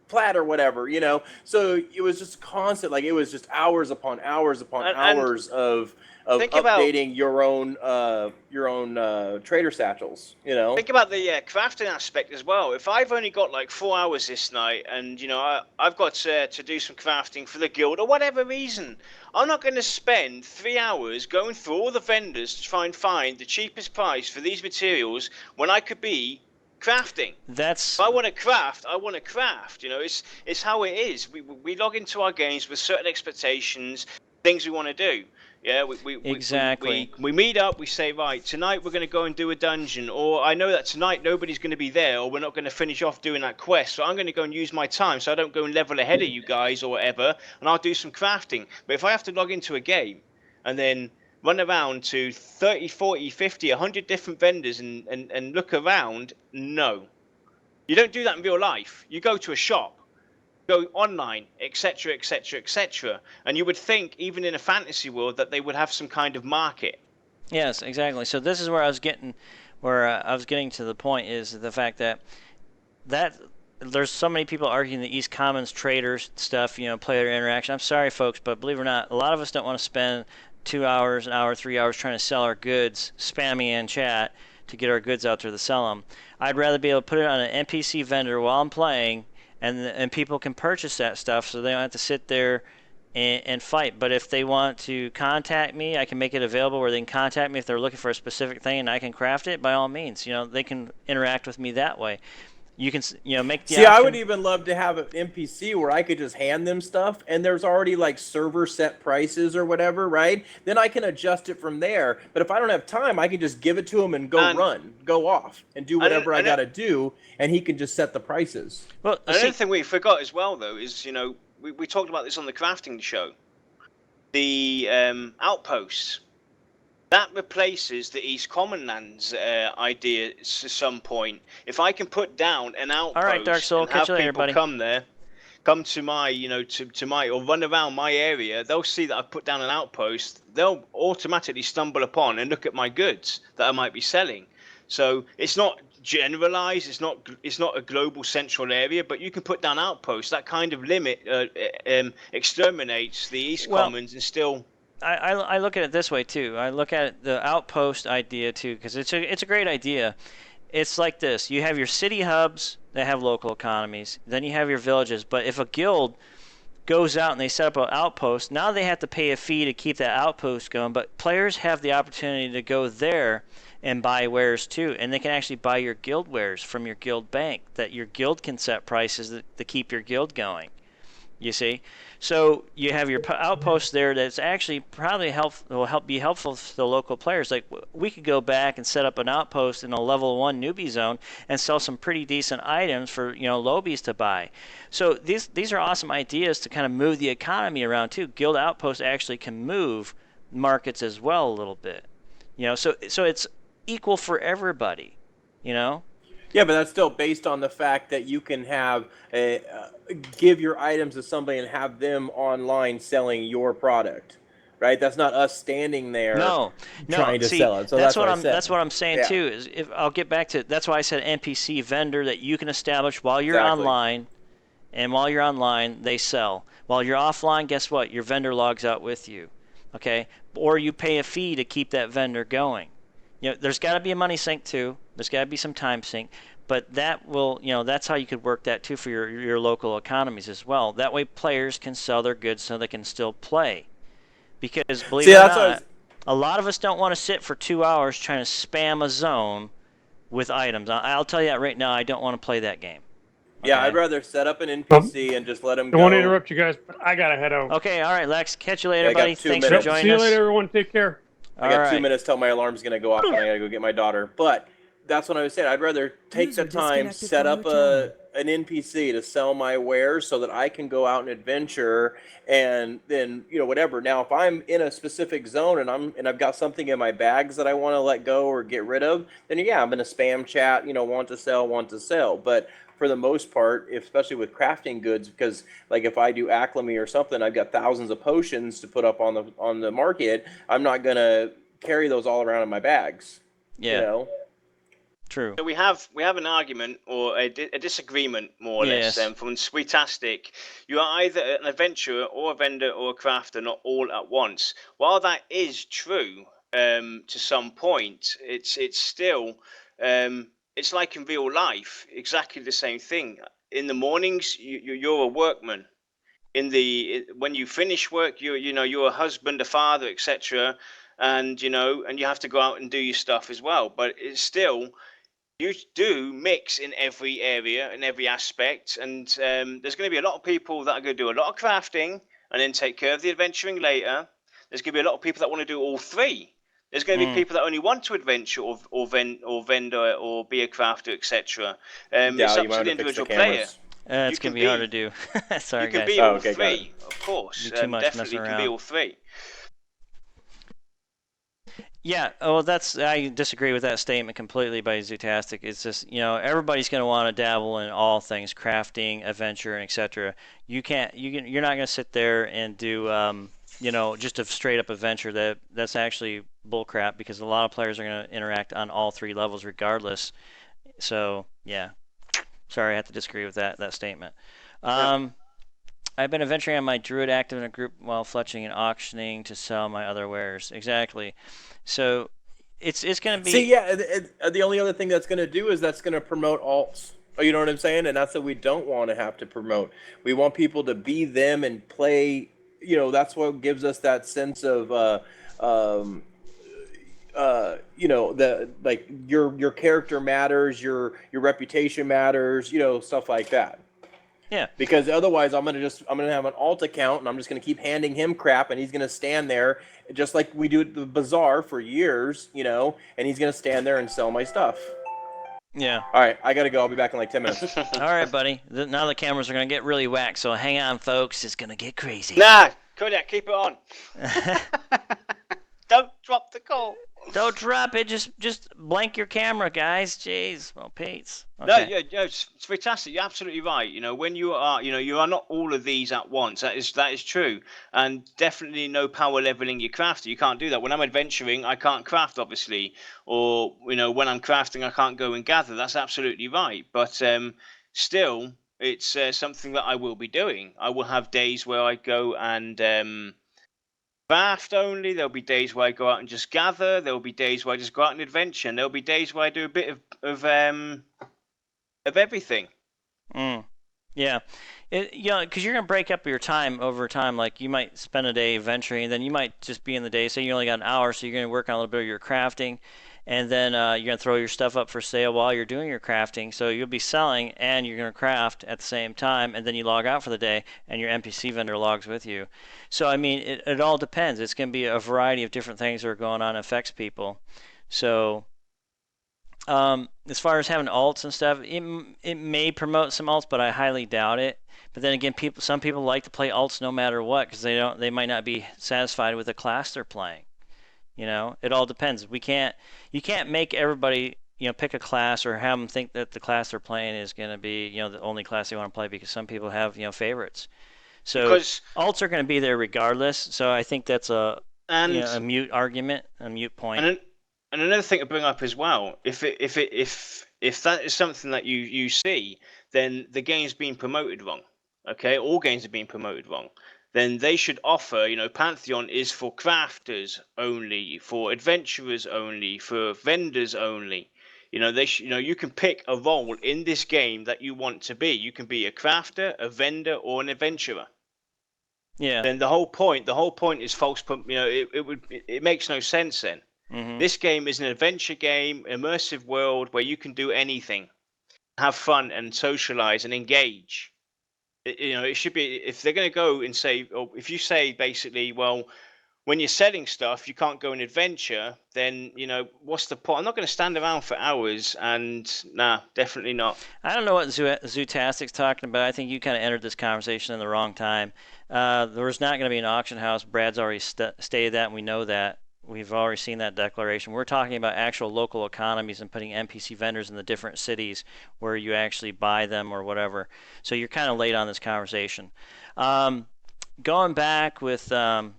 plat or whatever, you know? So it was just constant, like it was just hours upon hours upon hours of updating your own trader satchels, you know. Think about the crafting aspect as well. If I've only got like 4 hours this night, and you know I've got to do some crafting for the guild or whatever reason, I'm not going to spend 3 hours going through all the vendors to try and find the cheapest price for these materials when I could be crafting. That's If I want to craft, I want to craft. You know, it's how it is. We log into our games with certain expectations, things we want to do. Yeah, exactly. we meet up. We say, right, tonight we're going to go and do a dungeon, or I know that tonight nobody's going to be there, or we're not going to finish off doing that quest. So I'm going to go and use my time, so I don't go and level ahead of you guys or whatever, and I'll do some crafting. But if I have to log into a game, and then run around to 30, 40, 50, 100 different vendors and look around, no. You don't do that in real life. You go to a shop, go online, etc., etc., etc. And you would think, even in a fantasy world, that they would have some kind of market. Yes, exactly. So this is where I was getting to the point is the fact that there's so many people arguing the East Commons traders stuff, player interaction. I'm sorry, folks, but believe it or not, a lot of us don't want to spend 2 hours, an hour, 3 hours trying to sell our goods, spamming in chat to get our goods out there to sell them. I'd rather be able to put it on an NPC vendor while I'm playing, and people can purchase that stuff, so they don't have to sit there and fight. But if they want to contact me, I can make it available where they can contact me if they're looking for a specific thing, and I can craft it. By all means, they can interact with me that way. You can, make the See, option. I would even love to have an NPC where I could just hand them stuff, and there's already like server set prices or whatever, right? Then I can adjust it from there. But if I don't have time, I can just give it to him and go off, and do whatever I got to do, and he can just set the prices. Well, another thing we forgot as well, though, is we talked about this on the crafting show. The outposts. That replaces the East Common Lands idea to some point. If I can put down an outpost, all right, Dark Soul, and have catch you later, people buddy. come to my, to my, or run around my area, they'll see that I've put down an outpost. They'll automatically stumble upon and look at my goods that I might be selling. So it's not generalized. It's not a global central area, but you can put down outposts. That kind of limit exterminates the East Commons and still. I look at it this way too. I look at the outpost idea too, because it's a great idea. It's like this: you have your city hubs that have local economies, then you have your villages. But if a guild goes out and they set up an outpost, now they have to pay a fee to keep that outpost going. But players have the opportunity to go there and buy wares too, and they can actually buy your guild wares from your guild bank. That your guild can set prices to keep your guild going. You see, so you have your outpost there that's actually probably will be helpful to the local players. Like we could go back and set up an outpost in a level 1 newbie zone and sell some pretty decent items for lobies to buy. So these are awesome ideas to kind of move the economy around too. Guild outposts actually can move markets as well a little bit. So it's equal for everybody. Yeah, but that's still based on the fact that you can have give your items to somebody and have them online selling your product, right? That's not us standing there trying to sell it. So that's what I'm saying too. Is if I'll get back to that's why I said NPC vendor that you can establish while you're online, and while you're online they sell. While you're offline, guess what? Your vendor logs out with you, okay? Or you pay a fee to keep that vendor going. There's got to be a money sink too. There's got to be some time sink, but that will, that's how you could work that too for your local economies as well. That way players can sell their goods so they can still play. Because believe it or not, a lot of us don't want to sit for 2 hours trying to spam a zone with items. I'll tell you that right now, I don't want to play that game. Okay? Yeah, I'd rather set up an NPC and just let them go. I want to interrupt you guys, but I got to head out. Okay, all right, Lex. Catch you later, I buddy. got 2 Thanks minutes. for joining us. See you later, everyone. Take care. I got 2 minutes till my alarm's going to go off and I got to go get my daughter. But that's what I was saying. I'd rather take the time, set up an NPC to sell my wares so that I can go out and adventure and then, whatever. Now, if I'm in a specific zone and I've got something in my bags that I want to let go or get rid of, then yeah, I'm going to spam chat, want to sell. But for the most part, especially with crafting goods, because like if I do Acclamy or something, I've got thousands of potions to put up on the market. I'm not going to carry those all around in my bags. Yeah. True. So we have an argument or a disagreement, more or less, from Sweetastic. You are either an adventurer or a vendor or a crafter, not all at once. While that is true to some point, it's still it's like in real life, exactly the same thing. In the mornings, you're a workman. When you finish work, you're a husband, a father, etc. And you have to go out and do your stuff as well. But it's still, you do mix in every area, in every aspect, and there's going to be a lot of people that are going to do a lot of crafting and then take care of the adventuring later. There's going to be a lot of people that want to do all three. There's going to be people that only want to adventure or vendor or be a crafter, etc. It's up to the individual player. It's going to be hard to do. Sorry, you can guys. be all three, of course. Be too much definitely messing can be around. all three. Yeah, well, I disagree with that statement completely by Zootastic. It's just, everybody's going to want to dabble in all things, crafting, adventure, and etc. You're not going to sit there and do, just a straight up adventure. That's actually bullcrap, because a lot of players are going to interact on all three levels regardless. So, yeah. Sorry, I have to disagree with that statement. I've been adventuring on my druid, active in a group while fletching and auctioning to sell my other wares. Exactly. So it's going to be. See, yeah, the only other thing that's going to do is that's going to promote alts. Oh, you know what I'm saying? And that's what we don't want to have to promote. We want people to be them and play. That's what gives us that sense of, your character matters, your reputation matters, stuff like that. Yeah. Because otherwise, I'm gonna have an alt account, and I'm just gonna keep handing him crap, and he's gonna stand there just like we do at the bazaar for years, and he's gonna stand there and sell my stuff. Yeah. All right, I gotta go. I'll be back in like 10 minutes. All right, buddy. Now the cameras are gonna get really whacked, so hang on, folks. It's gonna get crazy. Nah, Kodak, keep it on. Don't drop the call. Don't drop it. Just blank your camera, guys. Jeez. Well, Pete's. Okay. No, it's fantastic. You're absolutely right. When you are, you are not all of these at once. That is true, and definitely no power leveling your crafter. You can't do that. When I'm adventuring, I can't craft, obviously, or when I'm crafting, I can't go and gather. That's absolutely right. But still, it's something that I will be doing. I will have days where I go and craft only. There'll be days where I go out and just gather. There'll be days where I just go out and adventure. And there'll be days where I do a bit of everything. Yeah. Because you're gonna break up your time over time. Like, you might spend a day adventuring, then you might just be in the day. Say you only got an hour, so you're gonna work on a little bit of your crafting, and then you're gonna throw your stuff up for sale while you're doing your crafting. So you'll be selling and you're gonna craft at the same time, and then you log out for the day, and your NPC vendor logs with you. So I mean, it all depends. It's gonna be a variety of different things that are going on, affects people. So as far as having alts and stuff, it may promote some alts, but I highly doubt it. But then again, some people like to play alts no matter what, because they might not be satisfied with the class they're playing. It all depends. You can't make everybody pick a class or have them think that the class they're playing is going to be the only class they want to play, because some people have favorites. So alts are going to be there regardless. So I think that's a mute argument, a mute point. And another thing to bring up as well, if that is something that you see, then the game's being promoted wrong. Okay, all games are being promoted wrong. Then they should offer, Pantheon is for crafters only, for adventurers only, for vendors only. You can pick a role in this game that you want to be. You can be a crafter, a vendor, or an adventurer. Yeah. Then the whole point is false. It makes no sense then. Mm-hmm. This game is an adventure game, immersive world where you can do anything, have fun and socialize and engage. It should be, if they're going to go and say, or if you say basically, well, when you're selling stuff, you can't go and adventure, then, what's the point? I'm not going to stand around for hours, and nah, definitely not. I don't know what Zootastic's talking about. I think you kind of entered this conversation in the wrong time. There's not going to be an auction house. Brad's already stated that, and we know that. We've already seen that declaration. We're talking about actual local economies and putting NPC vendors in the different cities where you actually buy them or whatever. So you're kind of late on this conversation. Going back with the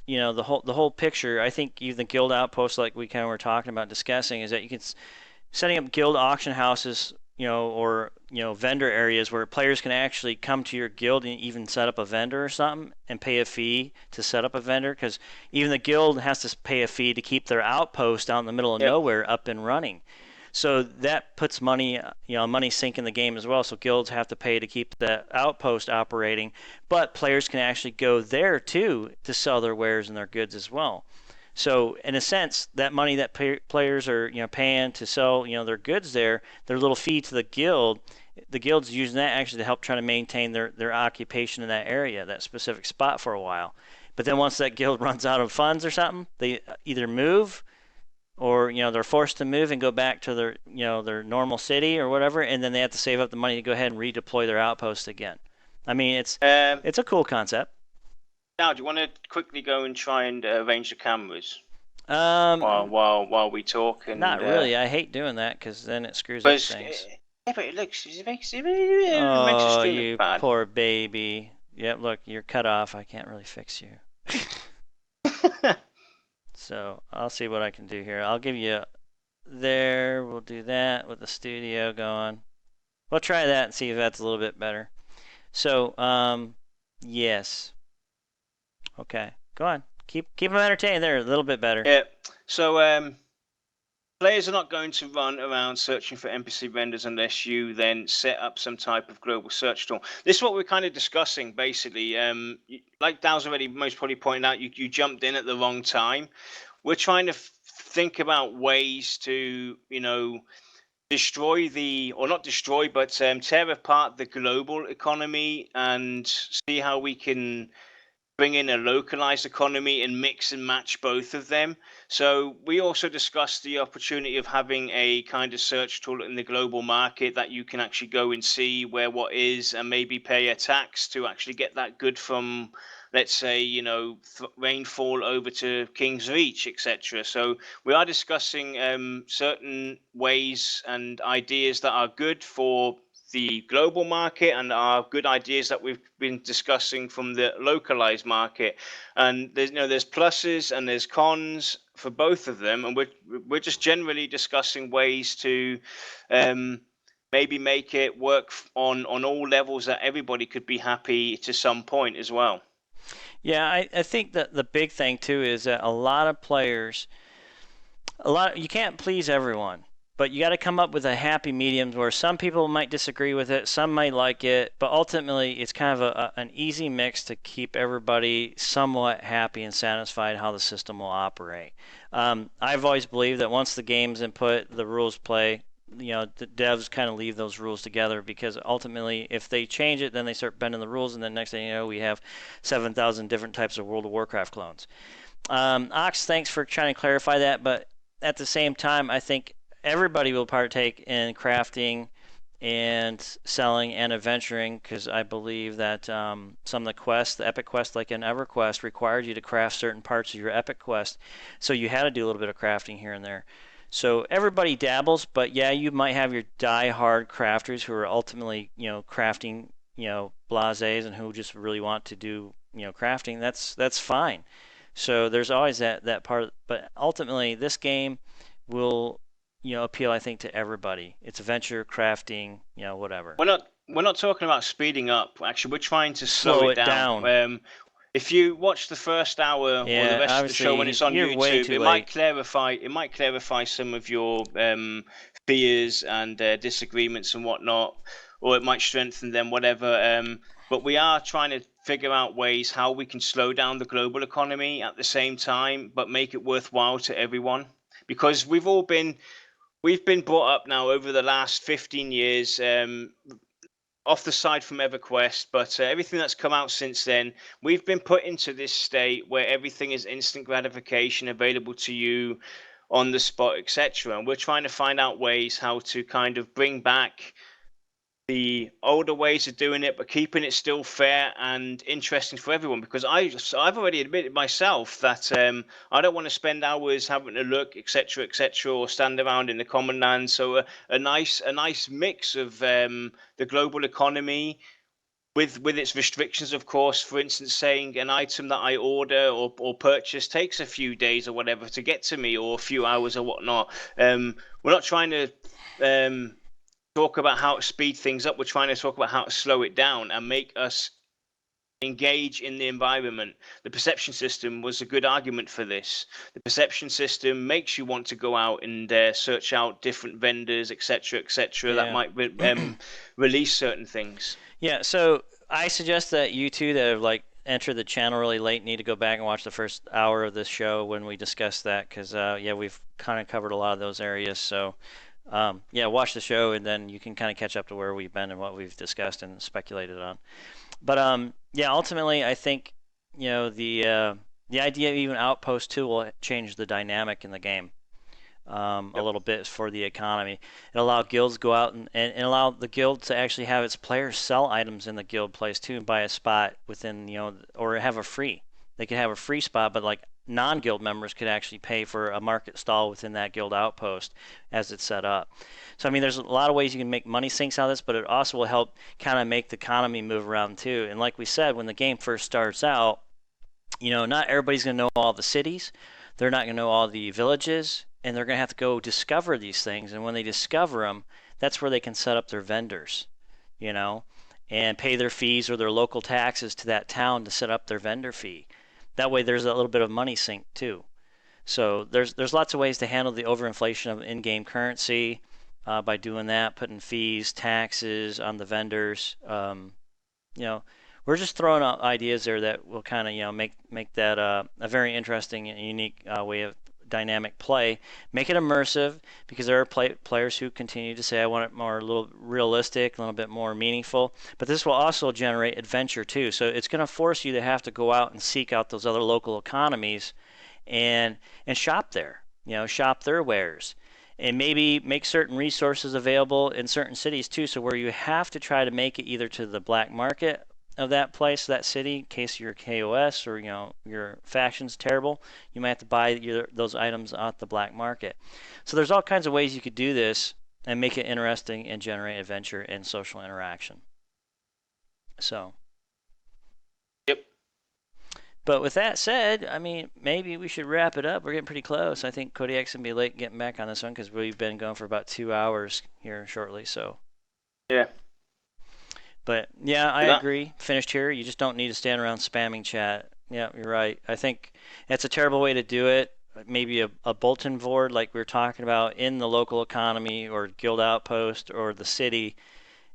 whole picture, I think even the guild outposts, like we kind of were talking about discussing, is that you can setting up guild auction houses, or vendor areas where players can actually come to your guild and even set up a vendor or something and pay a fee to set up a vendor, because even the guild has to pay a fee to keep their outpost out in the middle of nowhere up and running. So that puts money sink in the game as well. So guilds have to pay to keep the outpost operating, but players can actually go there too to sell their wares and their goods as well. So in a sense, that money that players are paying to sell their goods there, their little fee to the guild's using that actually to help try to maintain their occupation in that area, that specific spot for a while. But then once that guild runs out of funds or something, they either move or they're forced to move and go back to their normal city or whatever, and then they have to save up the money to go ahead and redeploy their outpost again. I mean, it's a cool concept. Now, do you want to quickly go and try and arrange the cameras While we talk? And, not really. I hate doing that because then it screws up things. Yeah, but it makes it Oh, stream you bad. poor baby. Yep, look, you're cut off. I can't really fix you. So I'll see what I can do here. I'll give you there. We'll do that with the studio going. We'll try that and see if that's a little bit better. So, yes. Okay, go on. Keep them entertained there, a little bit better. Yeah. So, players are not going to run around searching for NPC vendors unless you then set up some type of global search tool. This is what we're kind of discussing, basically. Like Dow's already most probably pointed out, you jumped in at the wrong time. We're trying to think about ways to, destroy not destroy, but tear apart the global economy and see how we can bring in a localized economy and mix and match both of them. So we also discussed the opportunity of having a kind of search tool in the global market that you can actually go and see where what is and maybe pay a tax to actually get that good from, let's say, rainfall over to King's Reach, etc. So we are discussing certain ways and ideas that are good for the global market and are good ideas that we've been discussing from the localized market. And there's pluses and there's cons for both of them, and we're just generally discussing ways to maybe make it work on all levels that everybody could be happy to some point as well. Yeah, I think that the big thing too is that a lot of players, you can't please everyone. But you got to come up with a happy medium where some people might disagree with it, some might like it, but ultimately it's kind of an easy mix to keep everybody somewhat happy and satisfied how the system will operate. I've always believed that once the game's input, the rules play, the devs kind of leave those rules together, because ultimately if they change it, then they start bending the rules, and then next thing you know, we have 7,000 different types of World of Warcraft clones. Ox, thanks for trying to clarify that, but at the same time, I think everybody will partake in crafting and selling and adventuring, because I believe that some of the quests, the epic quests like in EverQuest, required you to craft certain parts of your epic quest, so you had to do a little bit of crafting here and there. So everybody dabbles, but yeah, you might have your die-hard crafters who are ultimately crafting blasés and who just really want to do crafting. That's fine. So there's always that part, but ultimately this game will appeal, I think, to everybody. It's adventure, crafting, whatever. We're not talking about speeding up. Actually, we're trying to slow it down. If you watch the first hour or the rest of the show when it's on YouTube, it might clarify some of your fears and disagreements and whatnot, or it might strengthen them, whatever. But we are trying to figure out ways how we can slow down the global economy at the same time, but make it worthwhile to everyone. Because we've been brought up now over the last 15 years, off the side from EverQuest, but everything that's come out since then, we've been put into this state where everything is instant gratification, available to you on the spot, etc. And we're trying to find out ways how to kind of bring back the older ways of doing it, but keeping it still fair and interesting for everyone. Because I've already admitted myself that I don't want to spend hours having to look, etc., or stand around in the common land. So a nice mix of the global economy with its restrictions, of course. For instance, saying an item that I order or purchase takes a few days or whatever to get to me, or a few hours or whatnot. We're not trying to talk about how to speed things up. We're trying to talk about how to slow it down and make us engage in the environment. The perception system was a good argument for this. The perception system makes you want to go out and search out different vendors, etc., that might release certain things. Yeah, so I suggest that you two that have entered the channel really late need to go back and watch the first hour of this show when we discussed that, because yeah, we've kind of covered a lot of those areas. So yeah, watch the show and then you can kind of catch up to where we've been and what we've discussed and speculated on. But yeah, ultimately I think the idea of even Outpost 2 will change the dynamic in the game. A little bit for the economy. It allow guilds to go out and allow the guild to actually have its players sell items in the guild place too and buy a spot within, or have a free. They could have a free spot, but like non-guild members could actually pay for a market stall within that guild outpost as it's set up. So I mean, there's a lot of ways you can make money sinks out of this, but it also will help kind of make the economy move around too. And like we said, when the game first starts out, not everybody's going to know all the cities. They're not going to know all the villages, and they're going to have to go discover these things. And when they discover them, that's where they can set up their vendors, and pay their fees or their local taxes to that town to set up their vendor fee. That way there's a little bit of money sink too. So there's lots of ways to handle the overinflation of in-game currency by doing that, putting fees, taxes on the vendors. We're just throwing out ideas there that will kind of make that a very interesting and unique way of dynamic play. Make it immersive, because there are players who continue to say, I want it more a little realistic, a little bit more meaningful. But this will also generate adventure too. So it's going to force you to have to go out and seek out those other local economies and shop there. Shop their wares. And maybe make certain resources available in certain cities too, so where you have to try to make it either to the black market of that place, that city, in case your KOS or your faction's terrible, you might have to buy those items off the black market. So there's all kinds of ways you could do this and make it interesting and generate adventure and social interaction. So. Yep. But with that said, I mean, maybe we should wrap it up. We're getting pretty close. I think Kodiak's gonna be late getting back on this one because we've been going for about 2 hours here shortly. So. Yeah. But yeah, I agree. Finished here. You just don't need to stand around spamming chat. Yeah, you're right. I think that's a terrible way to do it. Maybe a bulletin board like we were talking about in the local economy or guild outpost or the city,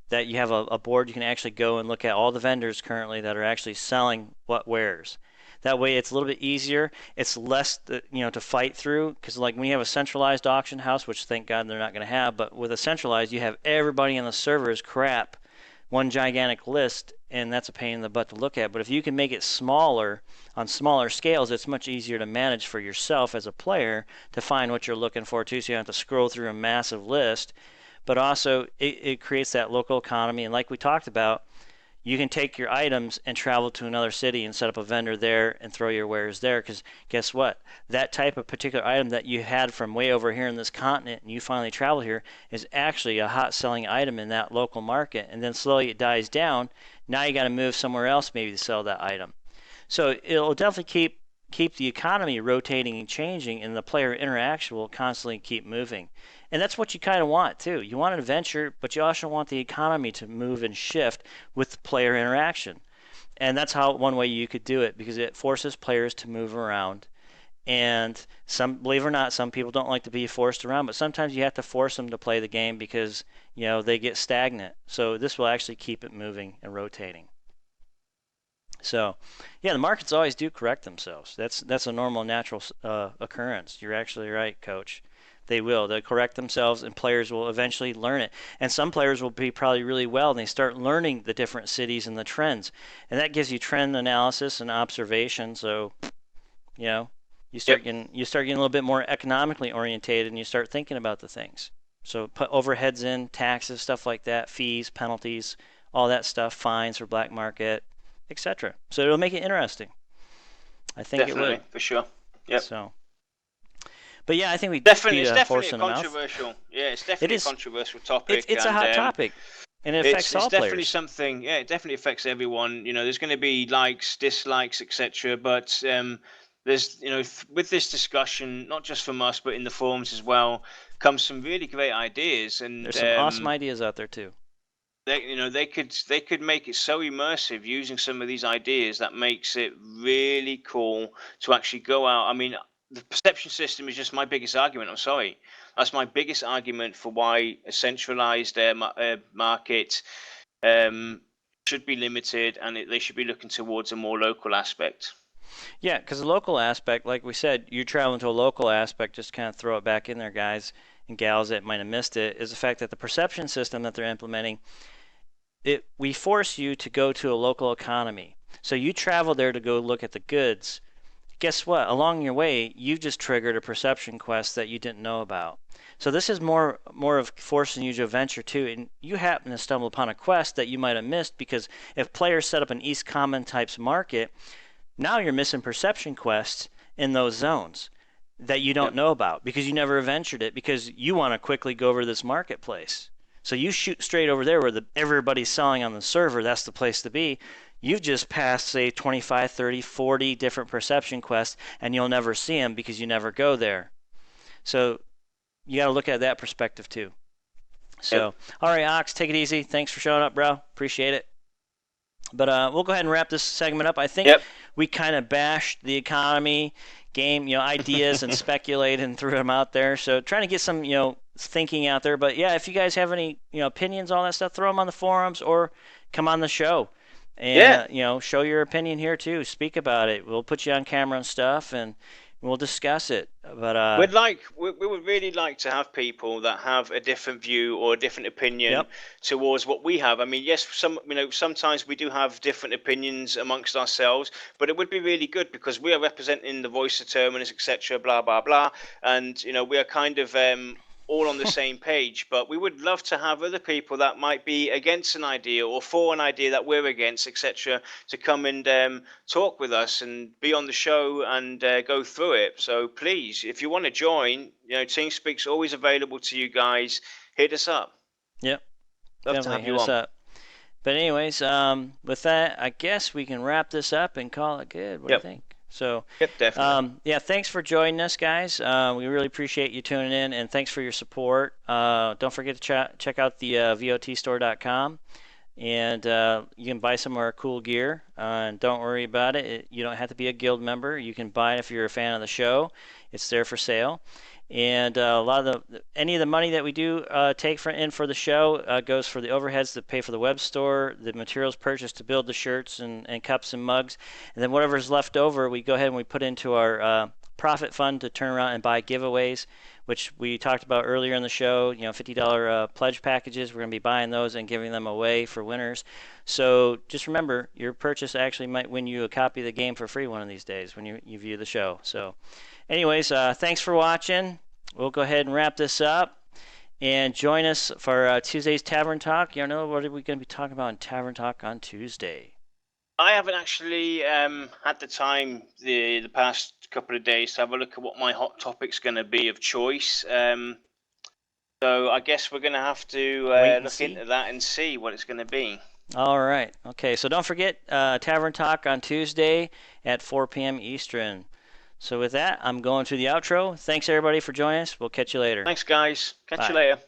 that you have a board you can actually go and look at all the vendors currently that are actually selling what wares. That way it's a little bit easier. It's less to fight through, because like when you have a centralized auction house, which thank God they're not going to have, but with a centralized you have everybody on the server is crap. One gigantic list, and that's a pain in the butt to look at. But if you can make it smaller, on smaller scales, it's much easier to manage for yourself as a player to find what you're looking for too, so you don't have to scroll through a massive list. But also it creates that local economy, and like we talked about, you can take your items and travel to another city and set up a vendor there and throw your wares there, because guess what? That type of particular item that you had from way over here in this continent and you finally traveled here is actually a hot selling item in that local market, and then slowly it dies down. Now you got to move somewhere else maybe to sell that item. So it'll definitely keep the economy rotating and changing, and the player interaction will constantly keep moving. And that's what you kind of want too. You want an adventure, but you also want the economy to move and shift with player interaction. And that's one way you could do it, because it forces players to move around. And believe it or not, some people don't like to be forced around, but sometimes you have to force them to play the game because they get stagnant. So this will actually keep it moving and rotating. So, yeah, the markets always do correct themselves. That's a normal, natural occurrence. You're actually right, Coach. They will. They'll correct themselves, and players will eventually learn it. And some players will be probably really well, and they start learning the different cities and the trends. And that gives you trend analysis and observation. So, you start getting a little bit more economically orientated, and you start thinking about the things. So put overheads in, taxes, stuff like that, fees, penalties, all that stuff, fines for black market, etc. So it'll make it interesting. I think definitely, it would. for sure. Yep. So. But yeah, I think it's definitely a controversial. Yeah, it's definitely a controversial topic. It's a hot topic, and it affects all players. It's definitely something. Yeah, it definitely affects everyone. There's going to be likes, dislikes, etc. But there's, with this discussion, not just from us, but in the forums as well, comes some really great ideas. And there's some awesome ideas out there too. They could make it so immersive using some of these ideas that makes it really cool to actually go out. I mean, the perception system is just my biggest argument. I'm sorry. That's my biggest argument for why a centralized market should be limited, and they should be looking towards a more local aspect. Yeah, because the local aspect, like we said, you're traveling to a local aspect, just kind of throw it back in there, guys and gals that might have missed it, is the fact that the perception system that they're implementing, we force you to go to a local economy. So you travel there to go look at the goods. Guess what? Along your way, you've just triggered a perception quest that you didn't know about. So this is more of forcing you to venture too, and you happen to stumble upon a quest that you might have missed, because if players set up an East Common types market, now you're missing perception quests in those zones that you don't know about because you never ventured it, because you want to quickly go over to this marketplace. So you shoot straight over there where everybody's selling on the server. That's the place to be. You've just passed, say, 25, 30, 40 different perception quests, and you'll never see them because you never go there. So you got to look at that perspective too. So, all right, Ox, take it easy. Thanks for showing up, bro. Appreciate it. But we'll go ahead and wrap this segment up. I think we kind of bashed the economy game, ideas and speculated and threw them out there. So trying to get some, thinking out there. But yeah, if you guys have any, opinions on that stuff, throw them on the forums or come on the show. And, show your opinion here too. Speak about it. We'll put you on camera and stuff, and we'll discuss it. But we would really like to have people that have a different view or a different opinion towards what we have. I mean, yes, sometimes we do have different opinions amongst ourselves, but it would be really good because we are representing the voice of Terminus, etc., blah blah blah, and we are kind of all on the same page. But we would love to have other people that might be against an idea or for an idea that we're against, etc., to come and talk with us and be on the show and go through it. So please, if you want to join, TeamSpeak's always available to you guys. Hit us up. Yep. Love to have you on. Up. But anyways, with that, I guess we can wrap this up and call it good. What do you think? So, definitely. Thanks for joining us, guys. We really appreciate you tuning in, and thanks for your support. Don't forget to check out the VOTstore.com, and you can buy some of our cool gear. And don't worry about it. You don't have to be a guild member. You can buy it if you're a fan of the show. It's there for sale. And a lot of any of the money that we do take in for the show goes for the overheads that pay for the web store, the materials purchased to build the shirts and cups and mugs, and then whatever's left over, we go ahead and we put into our profit fund to turn around and buy giveaways, which we talked about earlier in the show. $50 pledge packages. We're going to be buying those and giving them away for winners. So just remember, your purchase actually might win you a copy of the game for free one of these days when you view the show. So. Anyways, thanks for watching. We'll go ahead and wrap this up. And join us for Tuesday's Tavern Talk. What are we going to be talking about in Tavern Talk on Tuesday? I haven't actually had the time the past couple of days to have a look at what my hot topic's going to be of choice. So I guess we're going to have to look into that and see what it's going to be. All right. Okay, so don't forget Tavern Talk on Tuesday at 4 p.m. Eastern. So with that, I'm going to the outro. Thanks, everybody, for joining us. We'll catch you later. Thanks, guys. Catch you later.